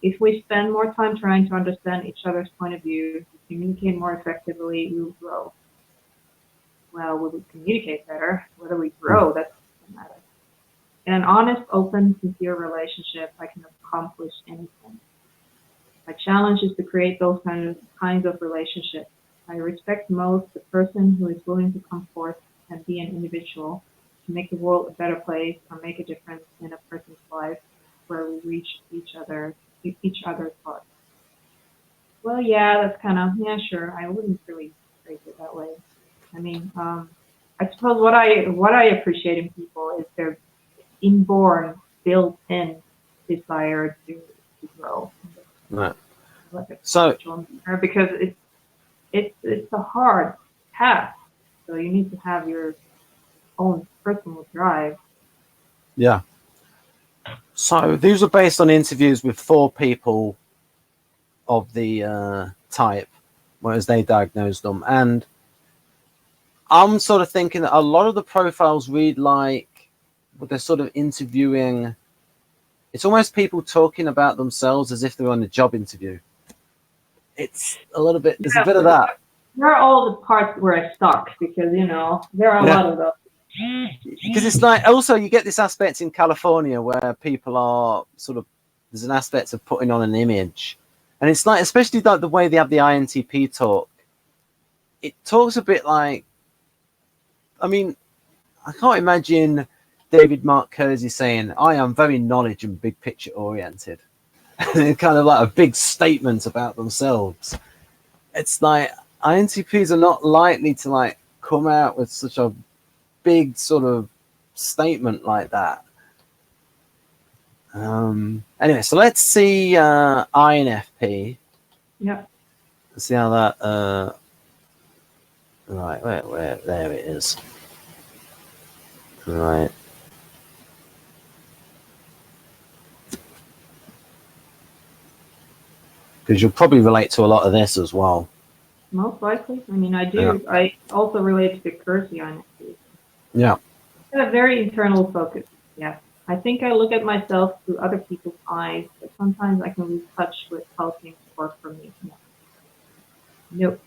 If we spend more time trying to understand each other's point of view, communicate more effectively, we will grow. Well, will we communicate better? Whether we grow, that's what matters. In an honest, open, sincere relationship, I can accomplish anything. My challenge is to create those kinds of relationships. I respect most the person who is willing to come forth and be an individual to make the world a better place or make a difference in a person's life where we reach each other's hearts. Well, yeah, that's kind of, yeah, sure. I wouldn't really phrase it that way. I mean, I suppose what I appreciate in people is their inborn, built-in desire to grow. Right. Like So, because it's a hard path, so you need to have your own personal drive. yeah. So these are based on interviews with 4 people of the type, whereas they diagnosed them. And I'm sort of thinking that a lot of the profiles read like they're sort of interviewing. It's almost people talking about themselves as if they're on a job interview. It's a little bit, there's a bit of that. There are all the parts where I stuck because, there are a lot of those. Because it's like, also you get this aspect in California where people are sort of, there's an aspect of putting on an image. And it's like, especially like the way they have the INTP talk, it talks a bit like, I mean, I can't imagine David Mark Keirsey saying, I am very knowledge and big picture oriented. It's kind of like a big statement about themselves. It's like INTPs are not likely to like come out with such a big sort of statement like that. Anyway, so let's see INFP. Yeah. Let's see how that right, where there it is. Right. Because you'll probably relate to a lot of this as well. Most likely. I mean, I do. Yeah. I also relate to Keirsey on it. Yeah. I have a very internal focus. Yeah. I think I look at myself through other people's eyes, but sometimes I can lose touch with how things work for me. Yeah. Nope.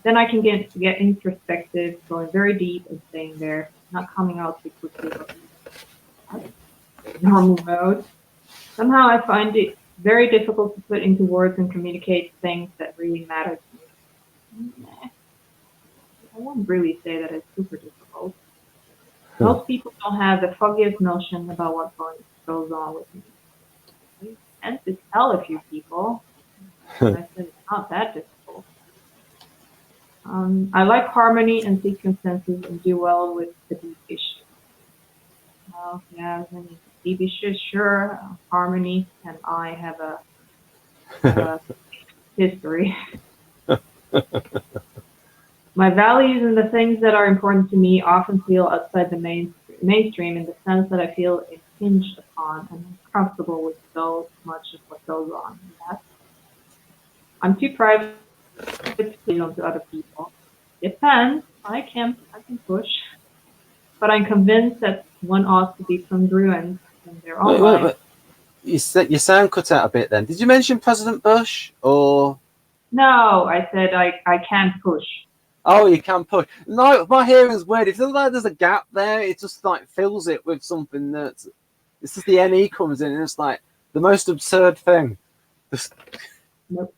Then I can get introspective, going very deep and staying there, not coming out too quickly. Normal mode. Somehow I find it very difficult to put into words and communicate things that really matter to me. I won't really say that it's super difficult. Most people don't have the foggiest notion about what goes on with me. I tend to tell a few people. I said it's not that difficult. I like harmony and seek consensus and do well with the deep issues. Well, yeah, I mean, deep issues, sure. Harmony and I have a history. My values and the things that are important to me often feel outside the mainstream in the sense that I feel impinged upon and uncomfortable with so much of what goes on. Yes. I'm too private to please on to other people. Depends. I can push, but I'm convinced that one ought to be congruent in their own life. You sound cut out a bit. Then did you mention President Bush or? No, I said I can push. Oh, you can push. No, my hearing's weird. If there's a gap there, it just like fills it with something that's. It's just the NE comes in, and it's like the most absurd thing. Just... Nope.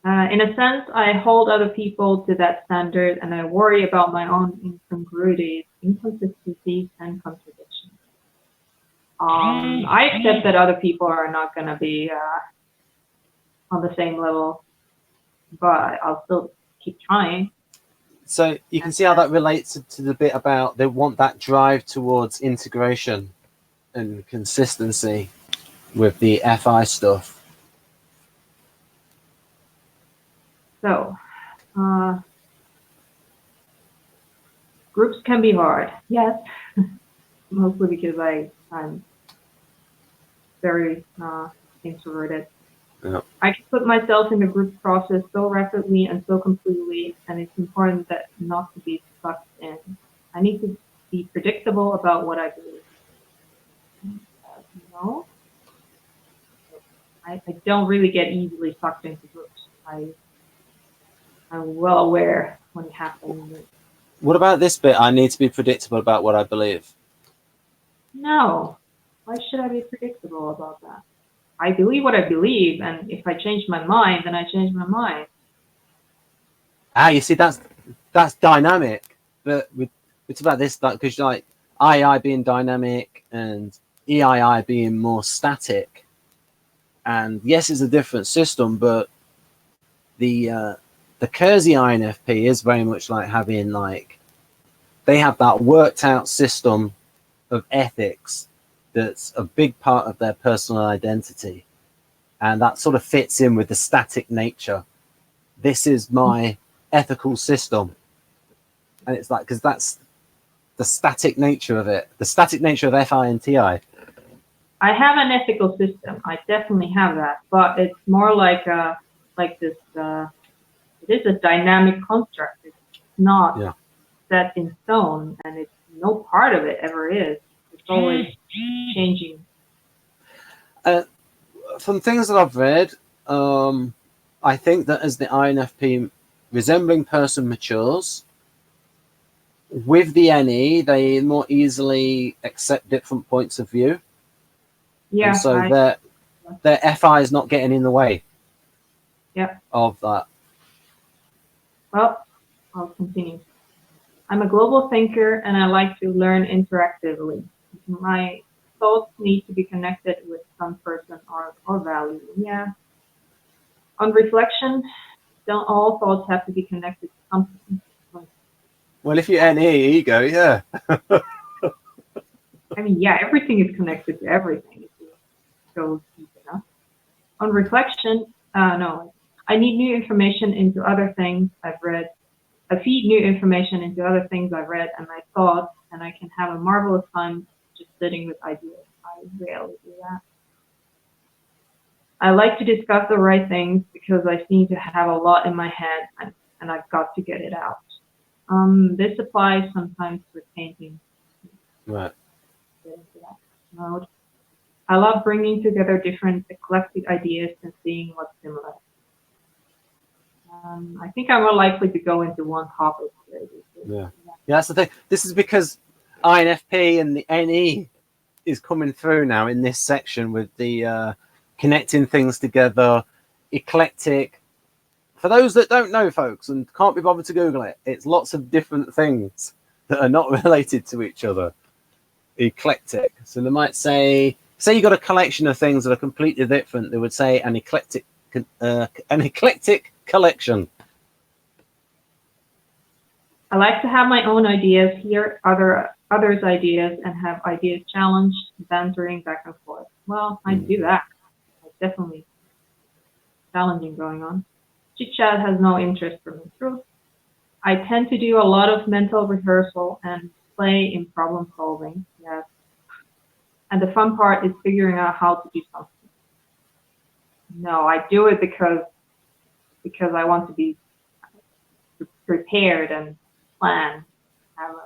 In a sense, I hold other people to that standard, and I worry about my own incongruities, inconsistencies, and contradictions. I accept that other people are not going to be on the same level, but I'll still keep trying. So you can see how that relates to the bit about they want that drive towards integration and consistency with the FI stuff. So, groups can be hard. Yes, mostly because I'm very introverted. Yeah. I can put myself in the group process so rapidly and so completely, and it's important that not to be sucked in. I need to be predictable about what I believe. I don't really get easily sucked into groups. I'm well aware when it happens. What about this bit? I need to be predictable about what I believe. No, why should I be predictable about that? I believe what I believe, and if I change my mind, then I change my mind. Ah, you see, that's dynamic. But it's about this, because like II being dynamic and EII being more static. And yes, it's a different system, but the Keirsey INFP is very much like having like they have that worked out system of ethics that's a big part of their personal identity, and that sort of fits in with the static nature. This is my ethical system, and it's like because that's the static nature of it, the static nature of FI and TI. I have an ethical system. I definitely have that, but it's more like this. It is a dynamic construct. It's not set in stone, and it's no part of it ever is. It's always changing. From things that I've read, I think that as the INFP resembling person matures, with the NE, they more easily accept different points of view. Yeah. And so their FI is not getting in the way of that. Well, I'll continue. I'm a global thinker and I like to learn interactively. My thoughts need to be connected with some person or value. Yeah. On reflection, don't all thoughts have to be connected to something? Well, if you're NE ego, yeah. I mean, yeah, everything is connected to everything if you go deep enough. On reflection, no, I need new information into other things I've read. I feed new information into other things I've read and my thoughts, and I can have a marvelous time just sitting with ideas. I rarely do that. I like to discuss the right things because I seem to have a lot in my head and I've got to get it out. This applies sometimes with painting. Right. Get into that mode. I love bringing together different eclectic ideas and seeing what's similar. I think I'm more likely to go into one topic. Yeah, that's the thing. This is because INFP and the NE is coming through now in this section with the connecting things together, eclectic. For those that don't know, folks, and can't be bothered to Google it, it's lots of different things that are not related to each other. Eclectic. So they might say you got a collection of things that are completely different. They would say an eclectic collection. I like to have my own ideas, hear others' ideas, and have ideas challenged, bantering back and forth. Well, I do that. It's definitely challenging going on. Chit-chat has no interest for me. True. I tend to do a lot of mental rehearsal and play in problem solving. Yes. And the fun part is figuring out how to do something. No, I do it because I want to be prepared and plan, have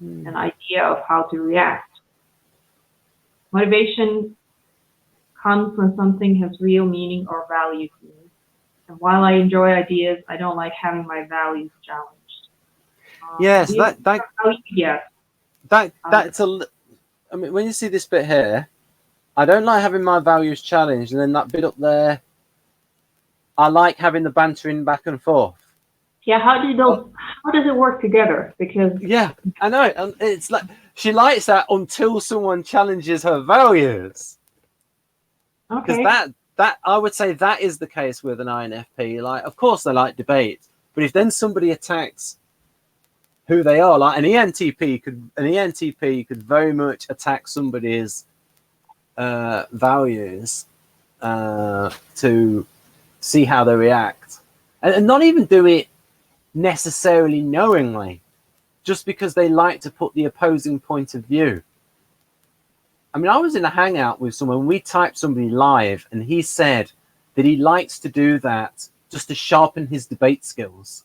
an idea of how to react. Motivation comes when something has real meaning or value to me. And while I enjoy ideas, I don't like having my values challenged. Yes, that's I mean, when you see this bit here, I don't like having my values challenged, and then that bit up there, I like having the bantering back and forth. Yeah, how does it work together? Because I know, and it's like she likes that until someone challenges her values. Okay. Because that I would say that is the case with an INFP. Like, of course they like debate, but if then somebody attacks who they are, like an ENTP could very much attack somebody's values to see how they react, and not even do it necessarily knowingly, just because they like to put the opposing point of view. I mean, I was in a hangout with someone, we typed somebody live, and he said that he likes to do that just to sharpen his debate skills.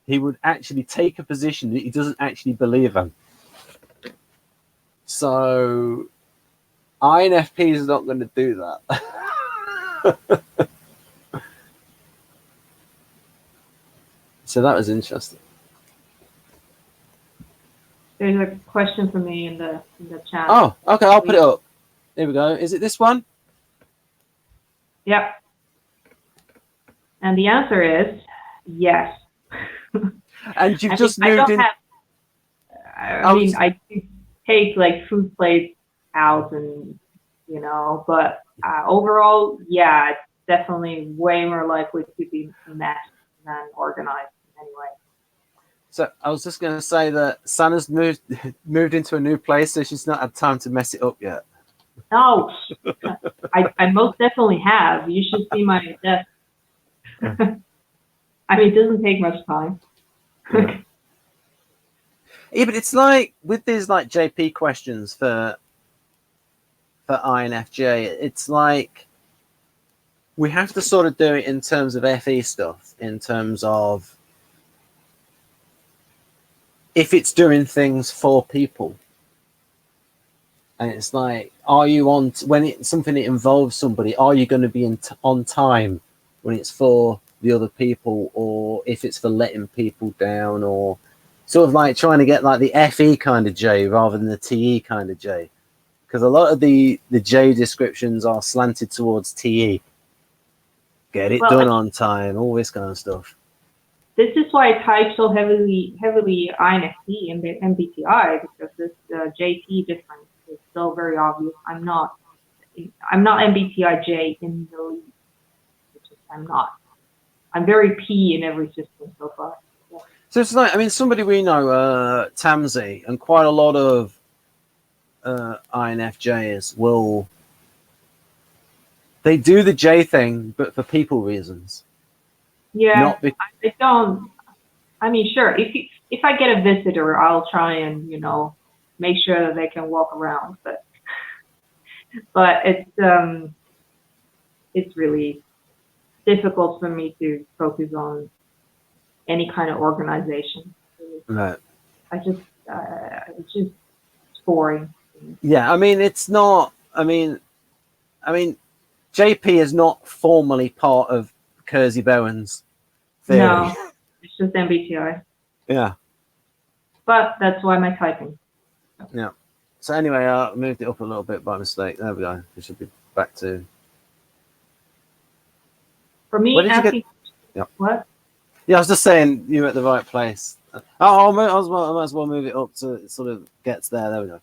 He would actually take a position that he doesn't actually believe in. So INFP is not going to do that. So that was interesting. There's a question for me in the chat. Oh, okay, I'll put it up. Here we go. Is it this one? Yep. And the answer is yes. And you've just moved in. I mean, I do take like food plates out, and you know, but overall, yeah, it's definitely way more likely to be messed than organized anyway. So I was just going to say that Sanna's moved into a new place, so she's not had time to mess it up yet. No, I most definitely have. You should see my desk. I mean, it doesn't take much time. Yeah, but it's like with these like JP questions for INFJ, it's like we have to sort of do it in terms of FE stuff, in terms of if it's doing things for people. And it's like, are you on when it's something that involves somebody? Are you going to be on time when it's for the other people, or if it's for letting people down, or sort of like trying to get like the FE kind of J rather than the TE kind of J, because a lot of the J descriptions are slanted towards TE. Get it done on time, all this kind of stuff. This is why I type so heavily INFP and the MBTI, because this JP difference is so very obvious. I'm not MBTI-J in the lead, which is I'm not. I'm very P in every system so far. Yeah. So it's like, I mean, somebody we know, Tamsi, and quite a lot of INFJs will, they do the J thing, but for people reasons. Yeah, I don't. I mean, sure. If I get a visitor, I'll try and make sure that they can walk around. But it's really difficult for me to focus on any kind of organization. Right. It's just boring. Yeah, I mean, it's not. I mean, JP is not formally part of Keirsey-Berens theory. No, it's just MBTI. Yeah. But that's why my typing. Yeah. So anyway, I moved it up a little bit by mistake. There we go. We should be back to. For me, asking. Yep. What? Yeah, I was just saying you were at the right place. I might as well move it up so it sort of gets there. There we go.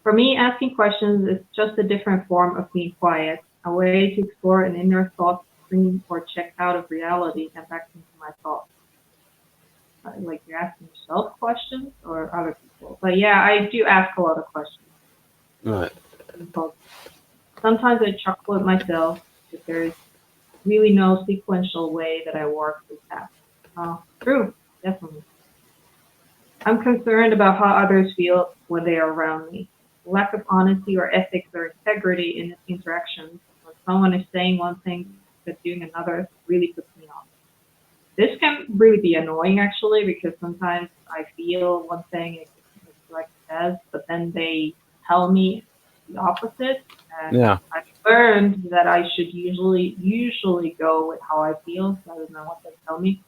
For me, asking questions is just a different form of being quiet, a way to explore an inner thought stream or check out of reality and back into my thoughts. Like you're asking yourself questions or other people. But yeah, I do ask a lot of questions. Right. Sometimes I chuckle at myself that there's really no sequential way that I work this task. True, definitely. I'm concerned about how others feel when they are around me. Lack of honesty or ethics or integrity in interactions. When someone is saying one thing but doing another really puts me off. This can really be annoying actually, because sometimes I feel one thing it's like it says, but then they tell me the opposite. And yeah. I've learned that I should usually go with how I feel rather than what they tell me.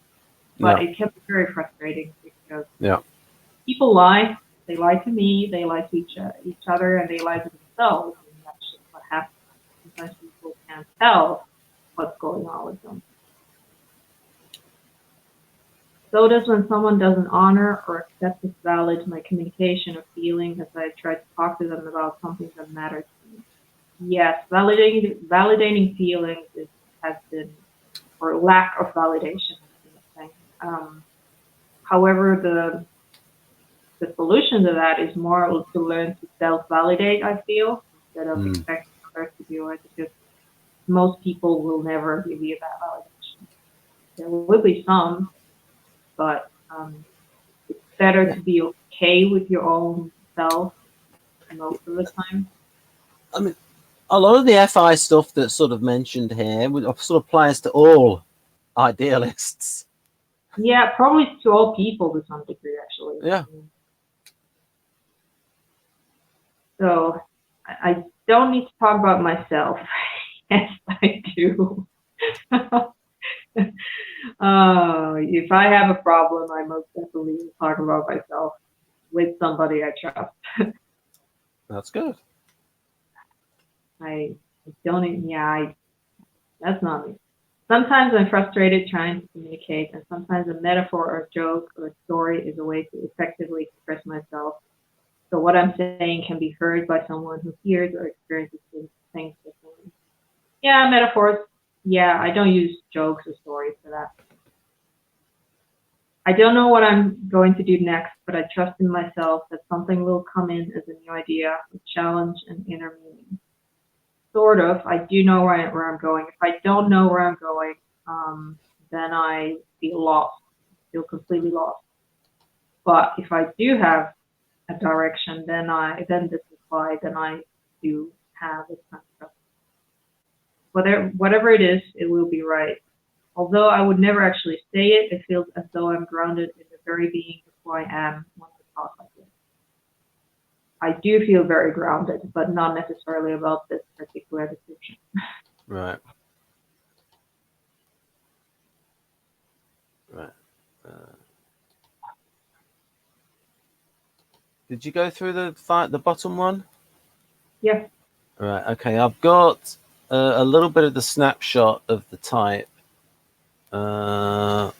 But it can be very frustrating because people lie. They lie to me, they lie to each other, and they lie to themselves. And that's just what happens. Sometimes people can't tell what's going on with them. So does when someone doesn't honor or accept as valid my communication of feeling as I try to talk to them about something that matters to me. Yes, validating feelings has been, or lack of validation has been a thing. However, the solution to that is more to learn to self-validate, I feel, instead of expecting others to do it, because most people will never give you that validation. There will be some, but it's better to be okay with your own self most of the time. I mean, a lot of the FI stuff that's sort of mentioned here sort of applies to all idealists. Yeah, probably to all people to some degree, actually. Yeah. So I don't need to talk about myself. Yes, I do. If I have a problem, I most definitely will talk about myself with somebody I trust. That's good. I don't, that's not me. Sometimes I'm frustrated trying to communicate, and sometimes a metaphor or a joke or a story is a way to effectively express myself. So what I'm saying can be heard by someone who hears or experiences things differently. Yeah, metaphors. Yeah, I don't use jokes or stories for that. I don't know what I'm going to do next, but I trust in myself that something will come in as a new idea, a challenge, and inner meaning. Sort of. I do know where I'm going. If I don't know where I'm going, then I feel lost, feel completely lost. But if I do have a direction, then this is why then I do have this kind of stuff. Whatever it is, it will be right. Although I would never actually say it, it feels as though I'm grounded in the very being of who I am when I talk like this. I do feel very grounded, but not necessarily about this particular description. Right. Right. Did you go through the bottom one? Yeah. Right. Okay. I've got a little bit of the snapshot of the type, and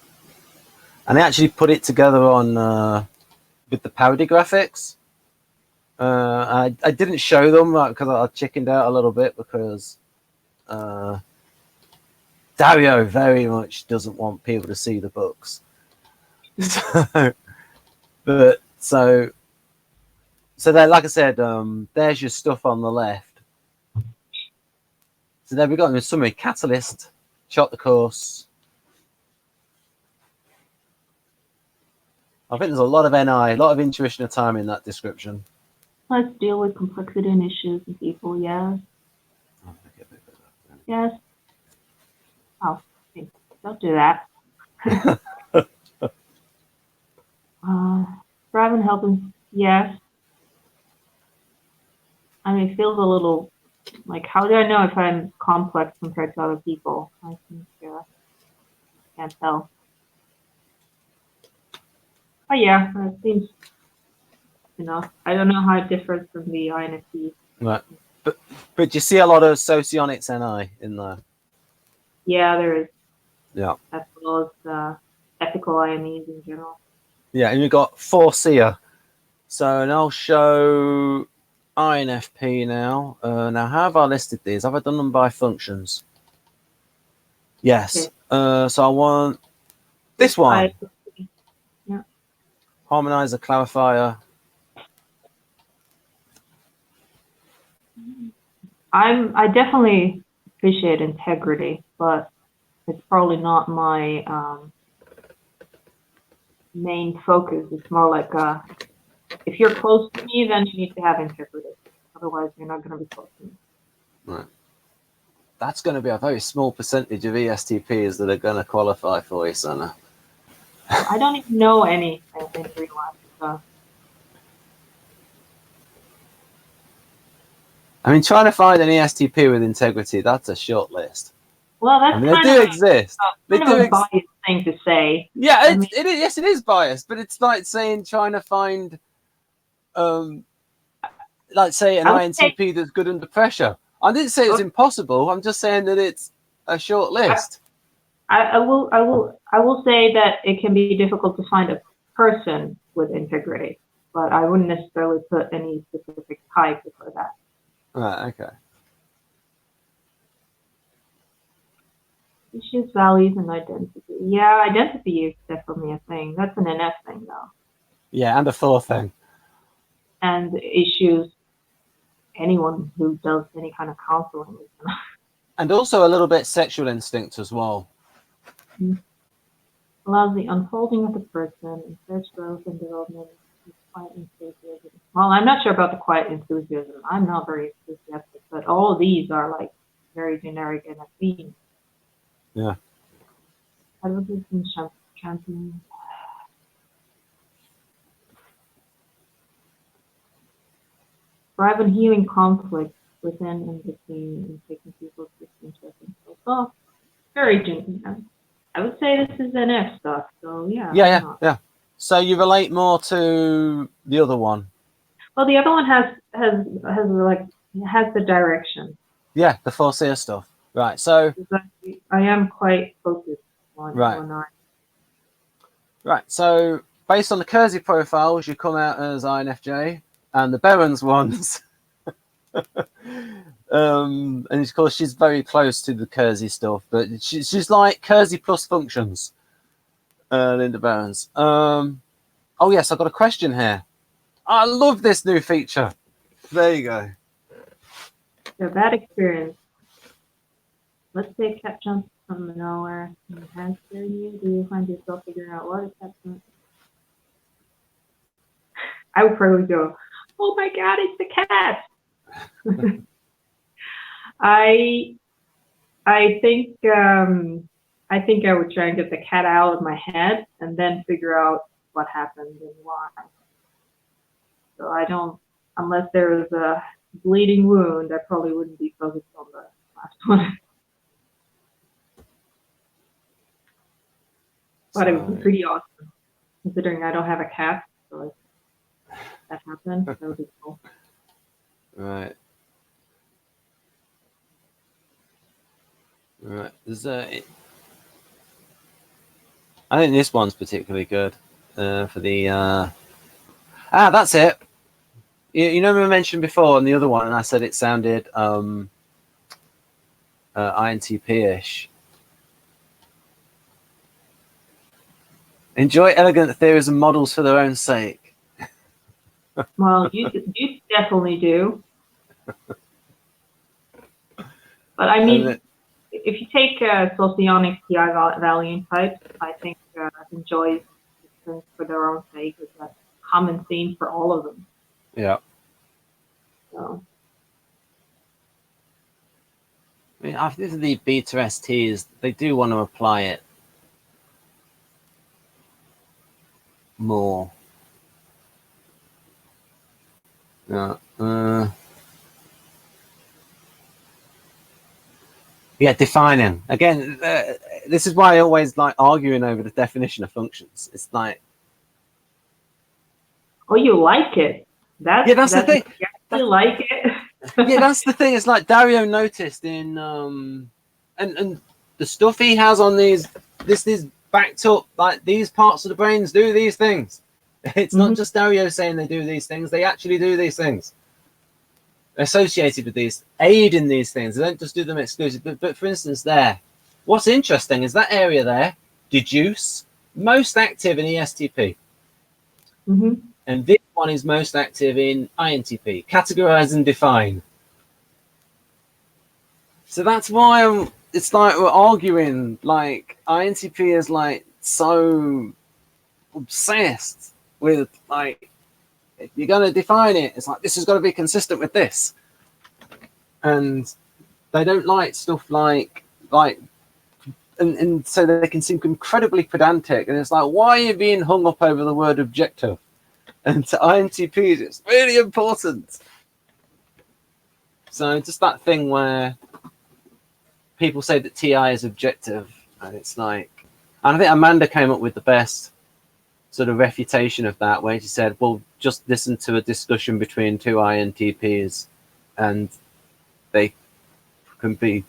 I actually put it together on with the parody graphics. I didn't show them because I chickened out a little bit because Dario very much doesn't want people to see the books. So there, like I said, there's your stuff on the left. So there we got a summary: catalyst, chart the course. I think there's a lot of NI, a lot of intuition of time in that description. Let's deal with complexity and issues and people. Yes. Yes. Oh, okay. Don't do that. Thrive and help and yes. I mean, it feels a little like, how do I know if I'm complex compared to other people? I think can't tell. Oh yeah, it seems enough. I don't know how it differs from the INFP. Right, but you see a lot of socionics NI in there. Yeah, there is. Yeah. As well as ethical IMEs in general. Yeah, and you've got 4 So, and I'll show INFP now. Now, how have I listed these? Have I done them by functions? Yes. Okay. So I want this one. Yeah. Harmonizer, clarifier. I definitely appreciate integrity, but it's probably not my main focus. It's more like if you're close to me, then you need to have integrity. Otherwise, you're not going to be close to me. Right. That's going to be a very small percentage of ESTPs that are going to qualify for you, Sanna. I don't even know any in real life. I mean, trying to find an ESTP with integrity, that's a short list. Well, that's they do exist. Kind of a biased thing to say. Yeah, it is biased, but it's like saying trying to find, like say an INTP that's good under pressure. I didn't say it's impossible. I'm just saying that it's a short list. I will say that it can be difficult to find a person with integrity, but I wouldn't necessarily put any specific type for that. Right. Okay. Issues, values, and identity. Yeah, identity is definitely a thing. That's an NF thing, though. Yeah, and a 4 thing. And issues, anyone who does any kind of counseling. And also a little bit sexual instinct as well. Allows the unfolding of the person, encourage growth and development, quiet enthusiasm. Well, I'm not sure about the quiet enthusiasm. I'm not very enthusiastic, but all of these are like very generic NFP. Yeah. Advocacy and champion. thrive on healing conflict within and between and taking people's disinterest and so very Jungian. I would say this is NF stuff, so yeah. Yeah. So you relate more to the other one. Well, the other one has the direction. Yeah, the foreseer stuff. Right. So I am quite focused on Right. So based on the Keirsey profiles, you come out as INFJ, and the Berens ones. And of course, she's very close to the Keirsey stuff, but she's like Keirsey plus functions. Linda Berens. Oh yes, I've got a question here. I love this new feature. There you go. A bad experience. Let's say a cat jumps from nowhere and has scared you. Do you find yourself figuring out what is happening? I would probably go, "Oh my God, it's the cat!" I think I would try and get the cat out of my head and then figure out what happened and why. So I don't, unless there was a bleeding wound, I probably wouldn't be focused on the last one. But it would be pretty awesome, considering I don't have a cat. So if that happened, that would be cool. Right. There's I think this one's particularly good for the. That's it. You know, we mentioned before on the other one, and I said it sounded INTP-ish. Enjoy elegant theories and models for their own sake. Well, you definitely do. But I mean, if you take socionic TI valuing types, I think enjoys things for their own sake is a common theme for all of them. Yeah. So. I mean, I think the beta STs, they do want to apply it more. Yeah, defining. Again, this is why I always like arguing over the definition of functions. It's like, oh, you like it? That's the thing. You actually like it? Yeah, that's the thing. It's like Dario noticed in and the stuff he has on these. This is backed up. Like these parts of the brains do these things. It's not just Dario saying they do these things. They actually do these things. Associated with these, aid in these things. They don't just do them exclusively. But for instance, there, what's interesting is that area there, deduce, most active in ESTP. And this one is most active in INTP, categorize and define. So that's why it's like we're arguing, like INTP is like so obsessed with like, if you're going to define it, it's like, this has got to be consistent with this. And they don't like stuff like, and so they can seem incredibly pedantic. And it's like, why are you being hung up over the word objective? And to INTPs, it's really important. So just that thing where people say that TI is objective, and it's like, and I think Amanda came up with the best sort of refutation of that, where she said, well, just listen to a discussion between two INTPs and they can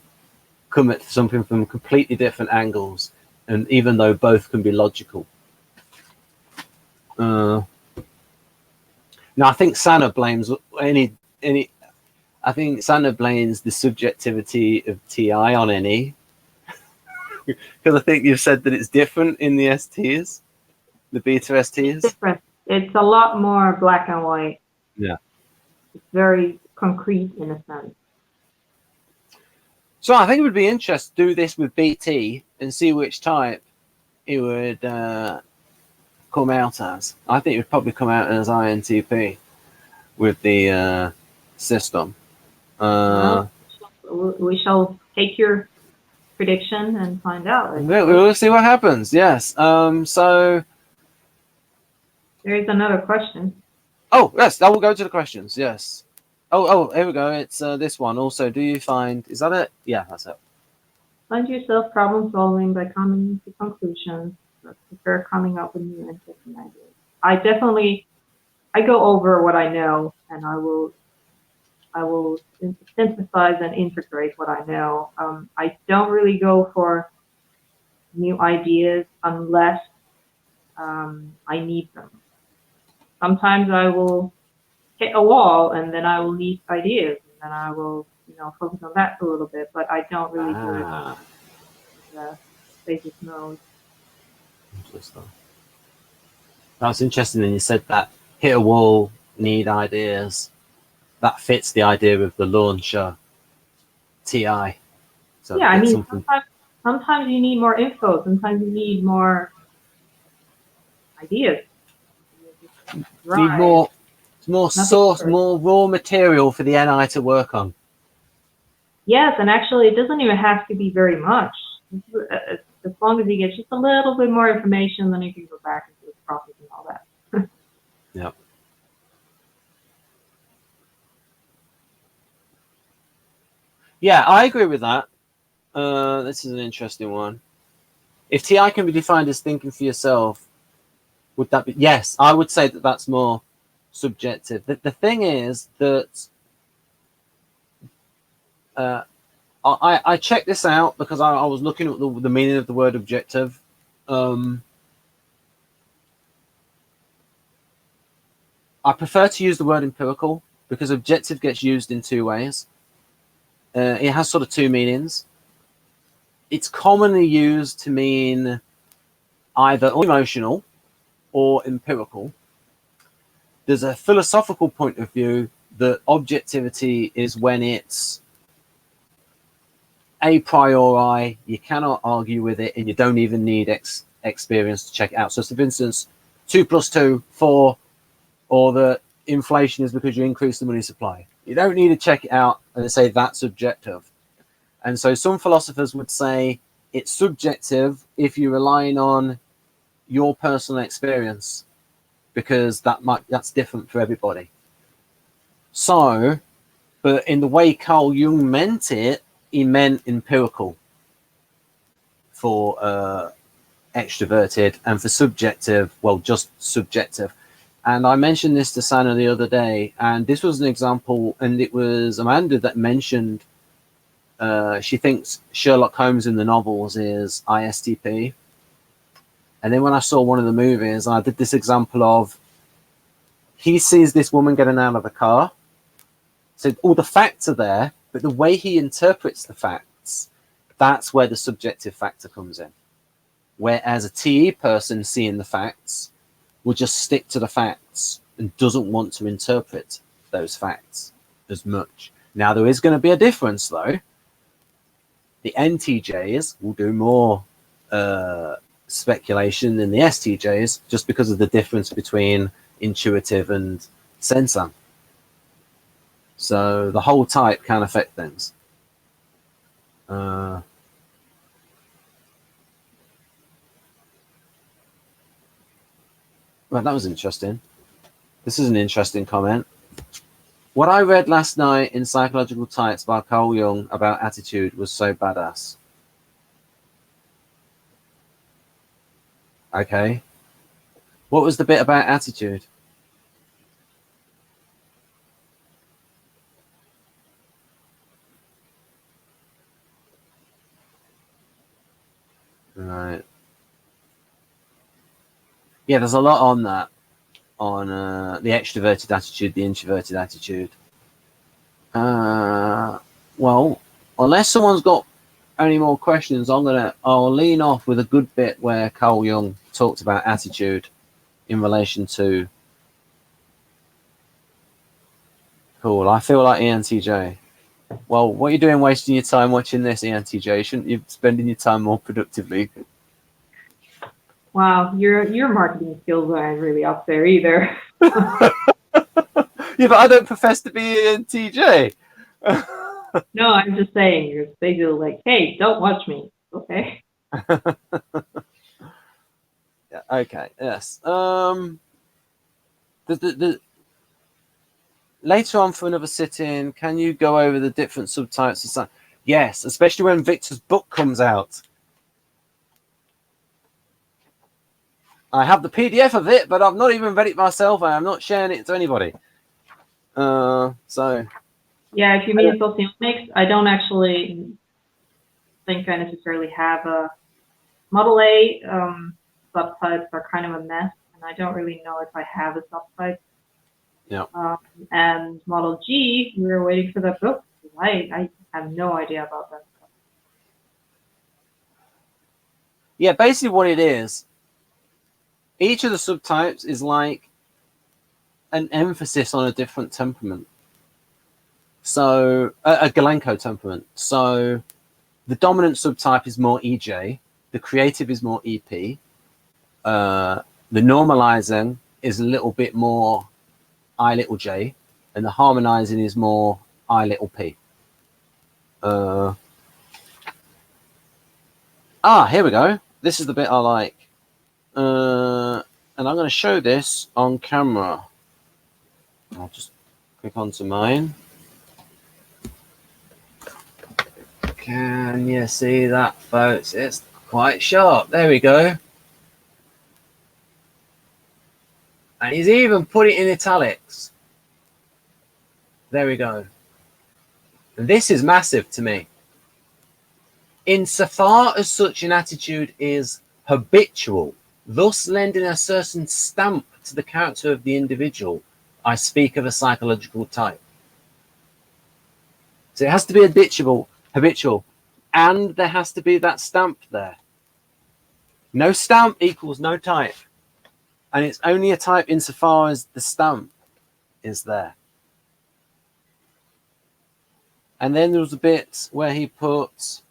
come at something from completely different angles, and even though both can be logical. Now I think Sanna blames I think Sanna blames the subjectivity of TI on any, because I think you've said that it's different in the STs. The beta STs? Different. It's a lot more black and white. Yeah. It's very concrete in a sense. So I think it would be interesting to do this with BT and see which type it would come out as. I think it would probably come out as INTP with the system. Well, we shall take your prediction and find out. We'll see what happens. Yes. So there is another question. Oh yes, I will go to the questions. Yes. Oh, here we go. It's this one. Also, do you find, is that it? Yeah, that's it. Find yourself problem solving by coming to conclusions, but prefer coming up with new interesting ideas. I go over what I know, and I will synthesize and integrate what I know. I don't really go for new ideas unless I need them. Sometimes I will hit a wall, and then I will need ideas, and then I will, focus on that for a little bit. But I don't really do it Ah, in the basic mode. interesting. That's interesting. And you said that hit a wall, need ideas. That fits the idea of the launcher TI. So Yeah, I get mean, something. sometimes you need more info. Sometimes you need more ideas. You just Need drive. more Nothing source, first. more raw material for the NI to work on. Yes, and actually, it doesn't even have to be very much. As long as you get just a little bit more information, then you can go back into the process and all that. Yeah. Yeah, I agree with that. This is an interesting one. If TI can be defined as thinking for yourself, would that be? Yes, I would say that that's more subjective. The thing is that I checked this out because I was looking at the meaning of the word objective. I prefer to use the word empirical because objective gets used in two ways. It has sort of two meanings. It's commonly used to mean either emotional or empirical. There's a philosophical point of view that objectivity is when it's a priori, you cannot argue with it, and you don't even need experience to check it out. So, for instance, 2 + 2, 4, or that inflation is because you increase the money supply. You don't need to check it out and say that's subjective. And so some philosophers would say it's subjective if you're relying on your personal experience because that's different for everybody. So, but in the way Carl Jung meant it, he meant empirical for extroverted, and for subjective, well, just subjective. And I mentioned this to Sanna the other day, and this was an example, and it was Amanda that mentioned she thinks Sherlock Holmes in the novels is ISTP. And then when I saw one of the movies, I did this example of he sees this woman getting out of the car. So all the facts are there, but the way he interprets the facts, that's where the subjective factor comes in. Whereas a TE person seeing the facts will just stick to the facts and doesn't want to interpret those facts as much. Now, there is going to be a difference, though. The NTJs will do more speculation than the STJs just because of the difference between intuitive and sensor. So the whole type can affect things. Well, that was interesting. This is an interesting comment. What I read last night in Psychological Types by Carl Jung about attitude was so badass. Okay. What was the bit about attitude? Right. Yeah, there's a lot on that, on the extroverted attitude, the introverted attitude. Well, unless someone's got any more questions, I'll lean off with a good bit where Carl Jung talked about attitude in relation to. Cool. I feel like ENTJ. Well, what are you doing wasting your time watching this, ENTJ? Shouldn't you be spending your time more productively? Wow, your marketing skills aren't really up there either. Yeah, but I don't profess to be ENTJ. No, I'm just saying, you're basically like, hey, don't watch me. Okay. Yeah, okay. Yes. There's later on for another sit-in, can you go over the different subtypes of sign? Yes, especially when Victor's book comes out. I have the PDF of it, but I've not even read it myself. I'm not sharing it to anybody. So yeah, if you mean socionomics, I don't actually think I necessarily have a Model A. Subtypes are kind of a mess, and I don't really know if I have a subtype. yeah. And Model G, we were waiting for that book. I have no idea about that stuff. Yeah, basically what it is, each of the subtypes is like an emphasis on a different temperament. So, a Galenko temperament. So, the dominant subtype is more EJ, the creative is more EP, the normalizing is a little bit more I little j, and the harmonizing is more I little p. Here we go. This is the bit I like. And I'm going to show this on camera. I'll just click onto mine. Can you see that, folks? It's quite sharp. There we go. And he's even put it in italics. There we go. And this is massive to me. Insofar as such an attitude is habitual, thus lending a certain stamp to the character of the individual, I speak of a psychological type. So it has to be habitual, and there has to be that stamp there. No stamp equals no type. And it's only a type insofar as the stamp is there. And then there was a bit where he put,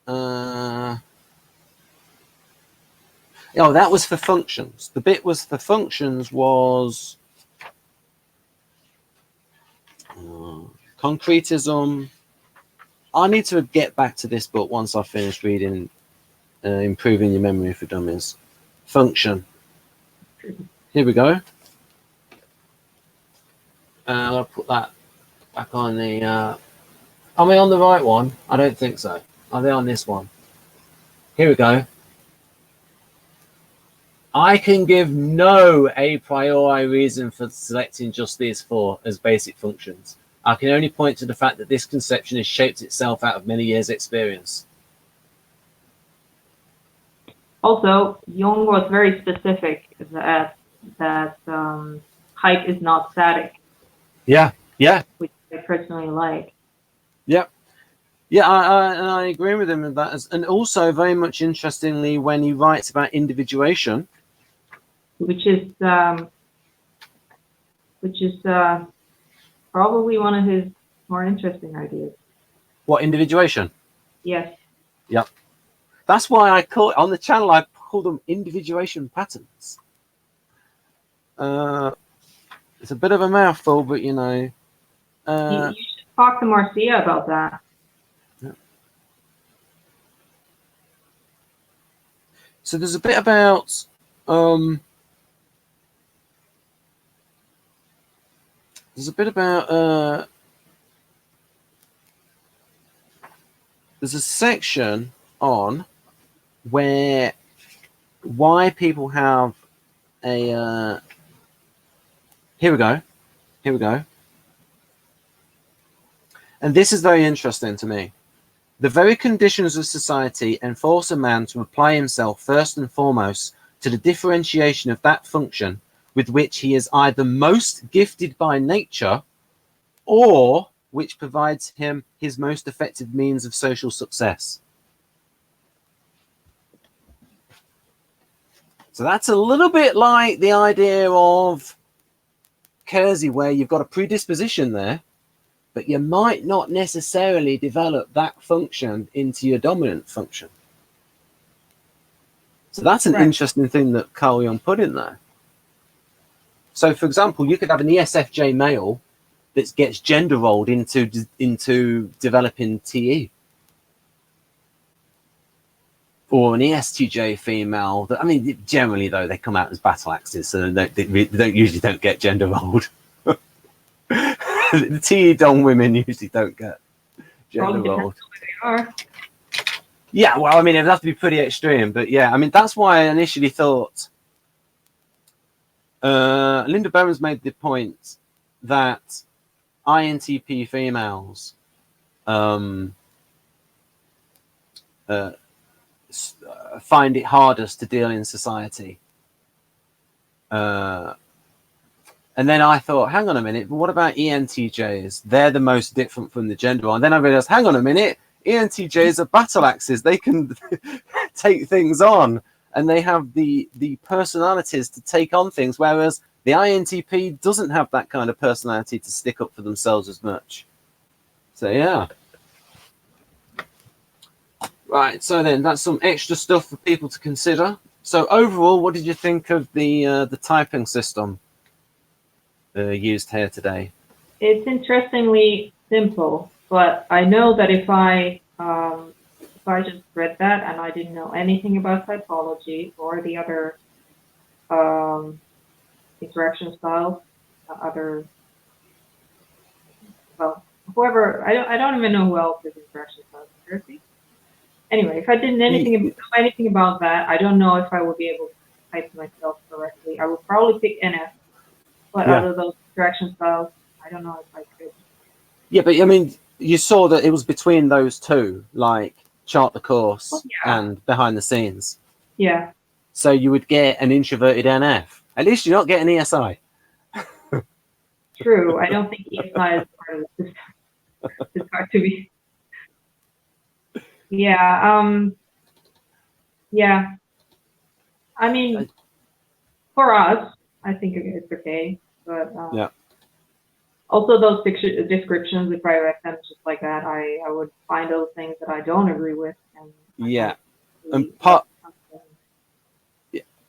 that was for functions. The bit was for functions was concretism. I need to get back to this book once I've finished reading Improving Your Memory for Dummies. Function. Here we go. I'll put that back on the... Are we on the right one? I don't think so. Are they on this one? Here we go. I can give no a priori reason for selecting just these four as basic functions. I can only point to the fact that this conception has shaped itself out of many years' experience. Also, Jung was very specific that height is not static. Yeah. Which I personally like. Yep. Yeah, I agree with him with that. And also, very much interestingly, when he writes about individuation, which is probably one of his more interesting ideas. What, individuation? Yes. Yep. That's why I call on the channel. I call them individuation patterns. It's a bit of a mouthful, but you know. You should talk to Marcia about that. Yeah. So there's a bit about there's a section on why people have a here we go. And this is very interesting to me. The very conditions of society enforce a man to apply himself first and foremost to the differentiation of that function with which he is either most gifted by nature or which provides him his most effective means of social success. So that's a little bit like the idea of Keirsey, where you've got a predisposition there, but you might not necessarily develop that function into your dominant function. So that's an interesting thing that Carl Jung put in there. So, for example, you could have an ESFJ male that gets gender rolled into developing TE. Or an ESTJ female. That, I mean, generally, though, they come out as battle axes, so they don't usually get gender rolled. The TE Dong women usually don't get gender Probably roles. depends on where they are. Yeah, well, I mean, it'd have to be pretty extreme, but yeah, I mean, that's why I initially thought Linda Berens made the point that INTP females find it hardest to deal in society. And then I thought, hang on a minute, but what about ENTJs? They're the most different from the gender. And then I realized, hang on a minute, ENTJs are battle axes. They can take things on, and they have the personalities to take on things, whereas the INTP doesn't have that kind of personality to stick up for themselves as much. So yeah. Right, so then that's some extra stuff for people to consider. So overall, what did you think of the typing system used here today? It's interestingly simple, but I know that if I just read that and I didn't know anything about typology or the other interaction styles, whoever, I don't even know who else is interaction styles. Keirsey? Anyway, if I didn't know anything about that, I don't know if I would be able to type myself correctly. I would probably pick NF, but out of those interaction styles, I don't know if I could. Yeah, but I mean, you saw that it was between those two, like chart the course and behind the scenes. Yeah. So you would get an introverted NF. At least you're not getting ESI. True. I don't think ESI is part of the system. It's hard to be. Yeah. Yeah. I mean, for us, I think it's okay. But yeah. Also, those descriptions, if I read them just like that, I would find those things that I don't agree with. And yeah. And part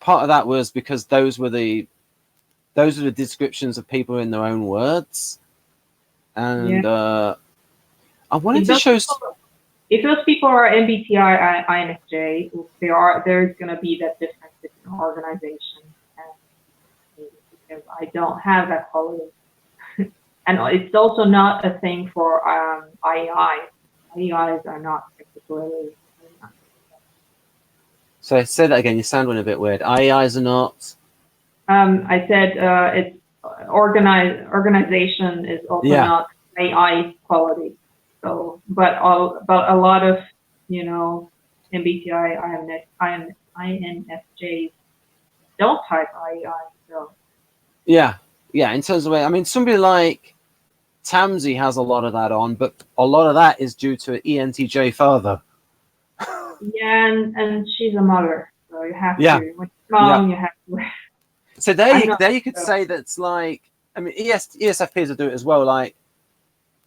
of that was because those were the descriptions of people in their own words. And I wanted to show. If those people are MBTI, INFJ, there's going to be that difference between organization and because I don't have that quality. And it's also not a thing for IEIs. IEIs are not particularly. So say that again. You sound a bit weird. IEIs are not. I said it's organization is also not AI quality. So, but a lot of MBTI, INFJs don't type IEI. So. Yeah. In terms of, I mean, somebody like Tamsi has a lot of that on, but a lot of that is due to an ENTJ father. Yeah, and she's a mother, so you have to. When you're mom, you have to. So there you could say that's like, I mean, ESFPs will do it as well. Like,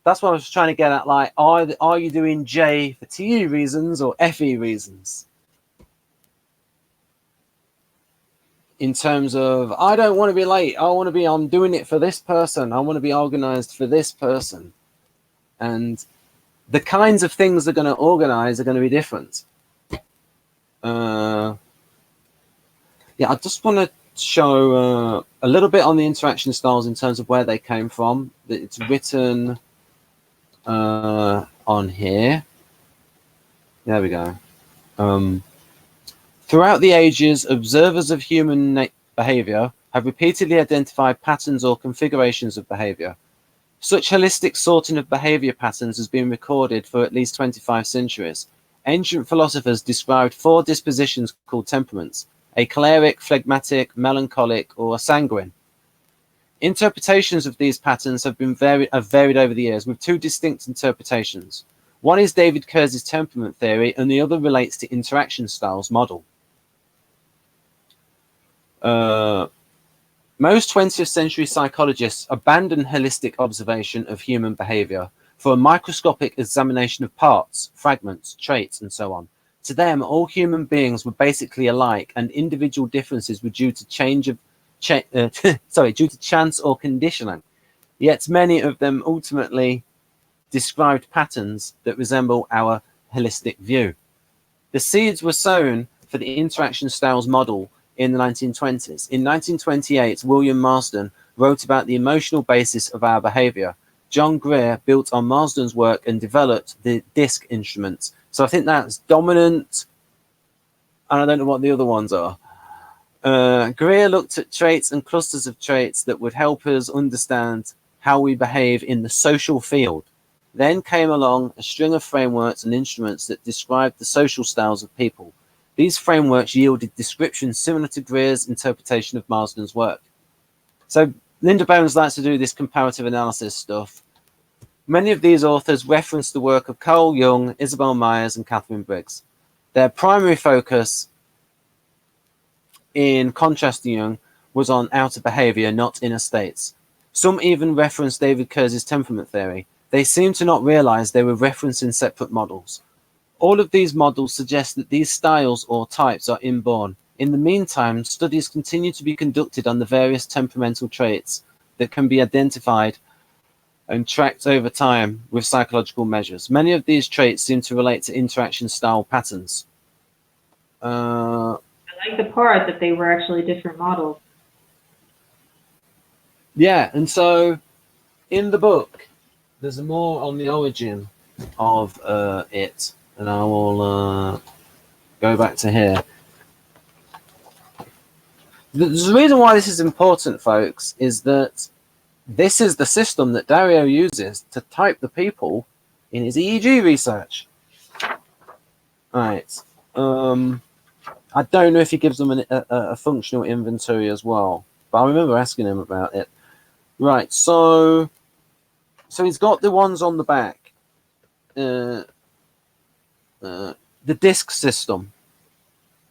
that's what I was trying to get at. Like, are you doing J for TE reasons or FE reasons? In terms of, I don't want to be late. I'm doing it for this person. I want to be organized for this person. And the kinds of things they're going to organize are going to be different. I just want to show a little bit on the interaction styles in terms of where they came from. It's written on here. There we go. Throughout the ages, observers of human behavior have repeatedly identified patterns or configurations of behavior. Such holistic sorting of behavior patterns has been recorded for at least 25 centuries. Ancient philosophers described 4 dispositions called temperaments: a choleric, phlegmatic, melancholic, or a sanguine. Interpretations of these patterns have varied over the years, with 2 distinct interpretations. One is David Keirsey's temperament theory, and the other relates to interaction styles model. Most 20th century psychologists abandoned holistic observation of human behavior for a microscopic examination of parts, fragments, traits, and so on. To them, all human beings were basically alike, and individual differences were due to due to chance or conditioning. Yet many of them ultimately described patterns that resemble our holistic view. The seeds were sown for the interaction styles model in the 1920s. In 1928, William Marsden wrote about the emotional basis of our behavior. John Greer built on Marsden's work and developed the disc instruments. So I think that's dominant, and I don't know what the other ones are. Greer looked at traits and clusters of traits that would help us understand how we behave in the social field. Then came along a string of frameworks and instruments that described the social styles of people. These frameworks yielded descriptions similar to Greer's interpretation of Marsden's work. So Linda Bones likes to do this comparative analysis stuff. Many of these authors reference the work of Carl Jung, Isabel Myers, and Catherine Briggs. Their primary focus, in contrast to Jung, was on outer behavior, not inner states. Some even reference David Keirsey's temperament theory. They seem to not realize they were referencing separate models. All of these models suggest that these styles or types are inborn. In the meantime, studies continue to be conducted on the various temperamental traits that can be identified and tracked over time with psychological measures. Many of these traits seem to relate to interaction style patterns. I like the part that they were actually different models. Yeah, and so in the book, there's more on the origin of it, and I will go back to here. The reason why this is important, folks, is that this is the system that Dario uses to type the people in his EEG research. Right. I don't know if he gives them a functional inventory as well, but I remember asking him about it. Right, so he's got the ones on the back. The disc system.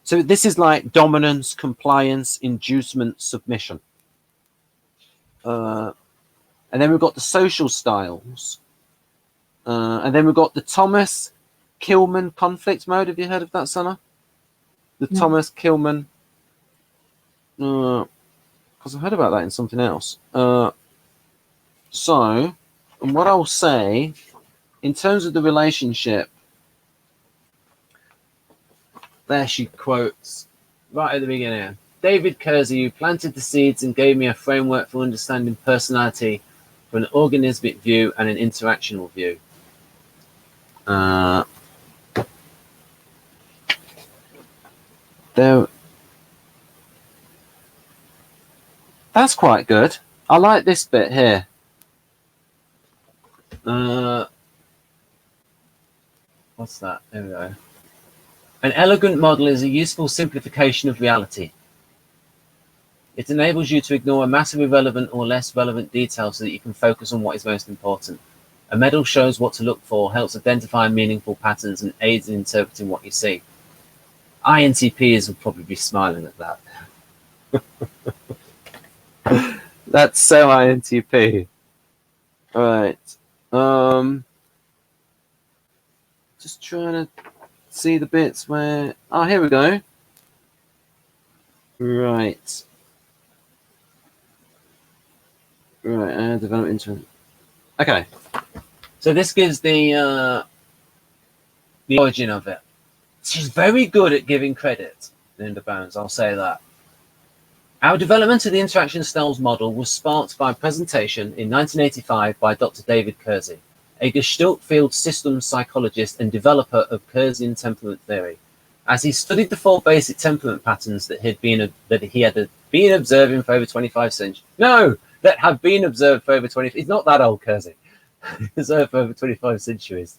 So this is like dominance, compliance, inducement, submission. And then we've got the social styles. And then we've got the Thomas Kilmann conflict mode. Have you heard of that, Sanna? The no. Thomas Kilmann. Because I heard about that in something else. So, and what I'll say, in terms of the relationship, there she quotes right at the beginning. David Keirsey, who planted the seeds and gave me a framework for understanding personality from an organismic view and an interactional view. That's quite good. I like this bit here. What's that? There we go. An elegant model is a useful simplification of reality. It enables you to ignore a mass of irrelevant or less relevant details so that you can focus on what is most important. A model shows what to look for, helps identify meaningful patterns, and aids in interpreting what you see. INTPs will probably be smiling at that. That's so INTP. All right. Just trying to see the bits where... Oh, here we go. Right. Right, development into... Okay. So this gives the origin of it. She's very good at giving credit, Linda Bones, I'll say that. Our development of the interaction styles model was sparked by a presentation in 1985 by Dr. David Keirsey, a Gestalt field systems psychologist and developer of Keyresian temperament theory. As he studied the 4 basic temperament patterns that he had been observing for over 25 centuries. No, that have been observed for over 20. He's not that old, Keirsey. Observed for over 25 centuries.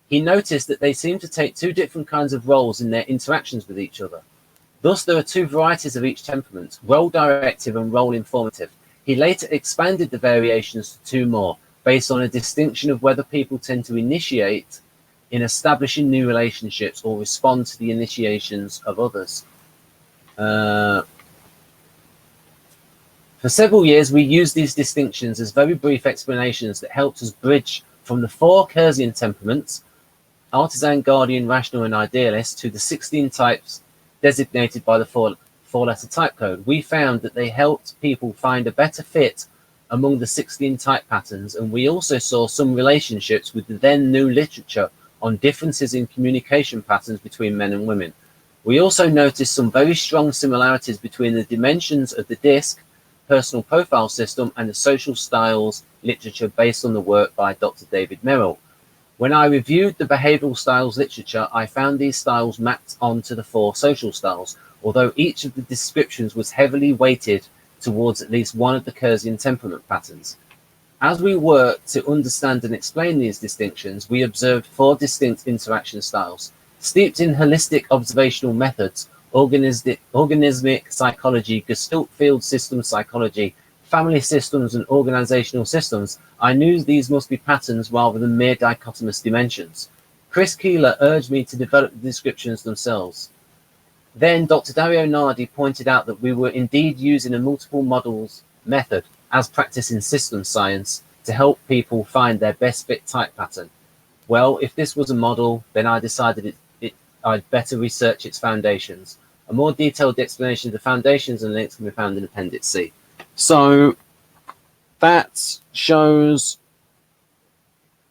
He noticed that they seem to take 2 different kinds of roles in their interactions with each other. Thus, there are 2 varieties of each temperament, role directive and role informative. He later expanded the variations to 2 more, based on a distinction of whether people tend to initiate in establishing new relationships or respond to the initiations of others. For several years, we used these distinctions as very brief explanations that helped us bridge from the 4 Keyresian temperaments, artisan, guardian, rational, and idealist, to the 16 types designated by the 4-letter type code. We found that they helped people find a better fit among the 16 type patterns, and we also saw some relationships with the then new literature on differences in communication patterns between men and women. We also noticed some very strong similarities between the dimensions of the DISC, personal profile system, and the social styles literature based on the work by Dr. David Merrill. When I reviewed the behavioral styles literature, I found these styles mapped onto the 4 social styles, although each of the descriptions was heavily weighted towards at least one of the Keyresian temperament patterns. As we worked to understand and explain these distinctions, we observed 4 distinct interaction styles. Steeped in holistic observational methods, organismic psychology, Gestalt field system psychology, family systems, and organizational systems, I knew these must be patterns rather than mere dichotomous dimensions. Chris Keeler urged me to develop the descriptions themselves. Then Dr. Dario Nardi pointed out that we were indeed using a multiple models method as practiced in systems science to help people find their best fit type pattern. Well, if this was a model, then I decided I'd better research its foundations. A more detailed explanation of the foundations and links can be found in Appendix C. So that shows,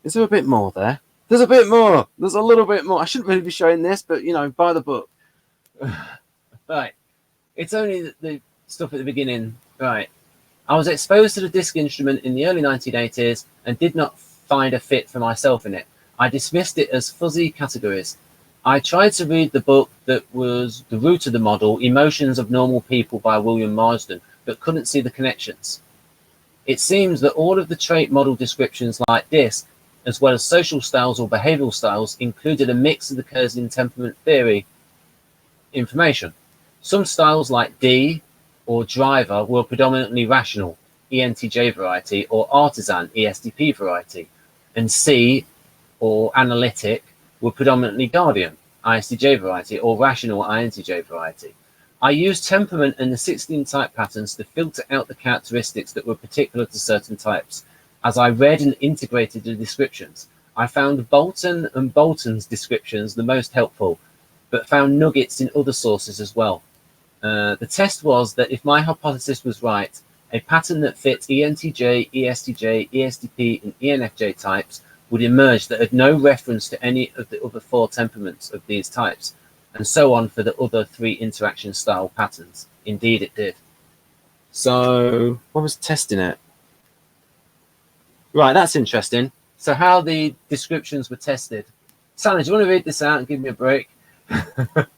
is there a bit more there? There's a bit more. There's a little bit more. I shouldn't really be showing this, but, you know, buy the book. Right. It's only the stuff at the beginning. Right. I was exposed to the DISC instrument in the early 1980s and did not find a fit for myself in it. I dismissed it as fuzzy categories. I tried to read the book that was the root of the model, Emotions of Normal People by William Marsden, but couldn't see the connections. It seems that all of the trait model descriptions like DISC, as well as social styles or behavioral styles, included a mix of the Keyresian temperament theory information. Some styles like D or driver were predominantly rational, ENTJ variety, or artisan, ESTP variety, and C or analytic were predominantly guardian, ISTJ variety, or rational, INTJ variety. I used temperament and the 16 type patterns to filter out the characteristics that were particular to certain types. As I read and integrated the descriptions, I found Bolton and Bolton's descriptions the most helpful, but found nuggets in other sources as well. The test was that if my hypothesis was right, a pattern that fits ENTJ, ESTJ, ESTP, and ENFJ types would emerge that had no reference to any of the other 4 temperaments of these types, and so on for the other 3 interaction style patterns. Indeed, it did. So, what was testing it? Right, that's interesting. So how the descriptions were tested. Sanna, do you want to read this out and give me a break? The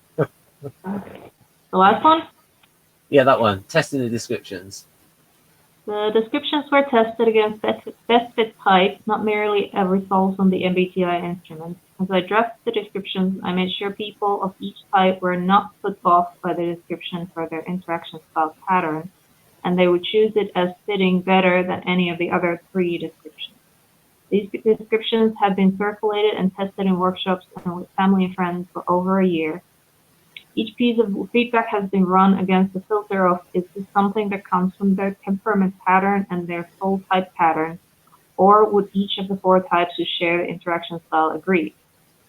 last one? Yeah, that one. Testing the descriptions. The descriptions were tested against best fit types, not merely a result on the MBTI instrument. As I drafted the descriptions, I made sure people of each type were not put off by the description for their interaction style pattern, and they would choose it as fitting better than any of the other 3 descriptions. These descriptions have been circulated and tested in workshops and with family and friends for over a year. Each piece of feedback has been run against the filter of, is this something that comes from their temperament pattern and their soul type pattern, or would each of the 4 types who share the interaction style agree?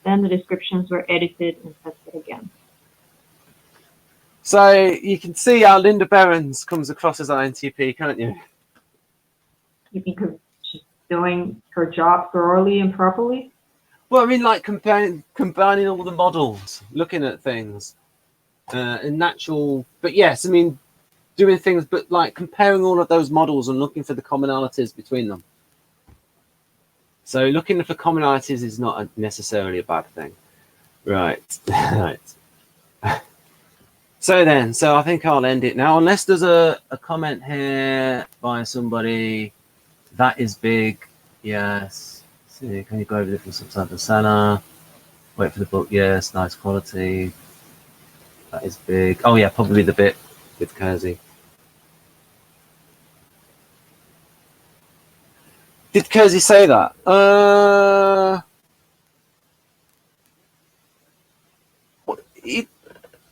Then the descriptions were edited and tested again. So you can see how Linda Berens comes across as INTP, can't you? You think she's doing her job thoroughly and properly? Well, I mean, like combining all the models, looking at things in natural. But yes, I mean, doing things, but like comparing all of those models and looking for the commonalities between them. So looking for commonalities is not necessarily a bad thing. Right. Right. So I think I'll end it now, unless there's a comment here by somebody. That is big. Yes. See, can you go over different subtypes of Sanna? Wait for the book. Yes. Nice quality. That is big. Oh yeah, probably the bit with Keirsey. Did Keirsey say that?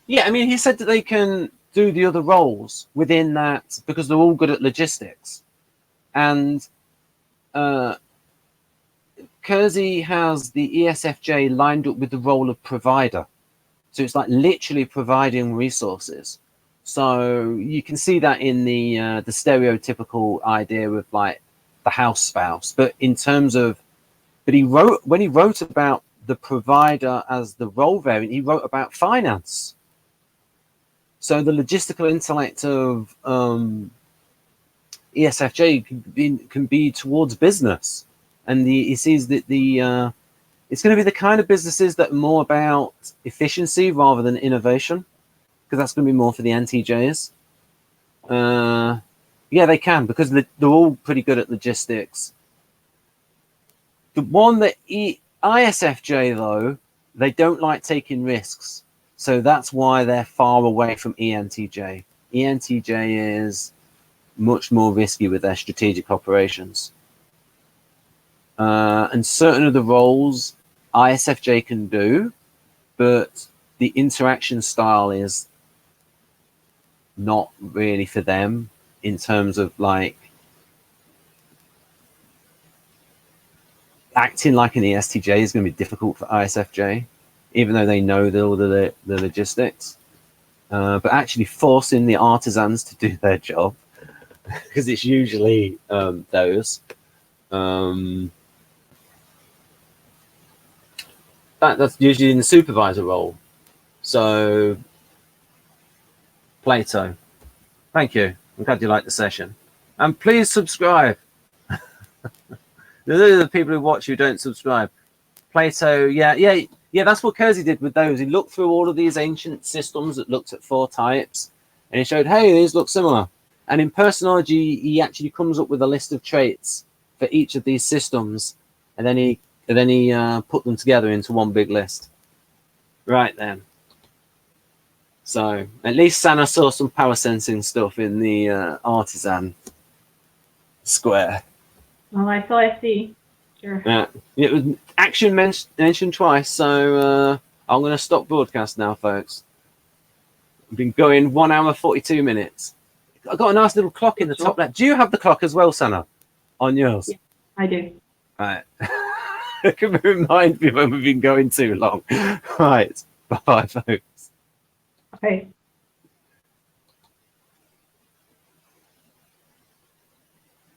Yeah, I mean, he said that they can do the other roles within that because they're all good at logistics. And Keirsey has the ESFJ lined up with the role of provider. So it's like literally providing resources. So you can see that in the stereotypical idea of like the house spouse. But in terms of, when he wrote about the provider as the role variant, he wrote about finance. So the logistical intellect of ESFJ can be towards business, and he sees that it's going to be the kind of businesses that are more about efficiency rather than innovation, because that's going to be more for the NTJs. Yeah, they can, because they're all pretty good at logistics. The one that ISFJ, though, they don't like taking risks. So that's why they're far away from ENTJ. ENTJ is much more risky with their strategic operations. And certain of the roles ISFJ can do, but the interaction style is not really for them, in terms of like acting like an ESTJ is going to be difficult for ISFJ, even though they know all the logistics. But actually forcing the artisans to do their job, because it's usually those. That's usually in the supervisor role. So, Plato, thank you. I'm glad you liked the session. And please subscribe. Those are the people who watch who don't subscribe. Plato, yeah, that's what Keirsey did with those. He looked through all of these ancient systems that looked at 4 types, and he showed, hey, these look similar. And in personology, he actually comes up with a list of traits for each of these systems, and then he put them together into one big list. Right then. So at least Sanna saw some power sensing stuff in the artisan square. Well, I see. Sure. Yeah, it was action mentioned twice, so I'm going to stop broadcast now, folks. I've been going 1 hour 42 minutes. I've got a nice little clock in the top left. Do you have the clock as well, Sanna, on yours? Yeah, I do. Right. It can remind me when we've been going too long. Right. Bye, folks. Okay.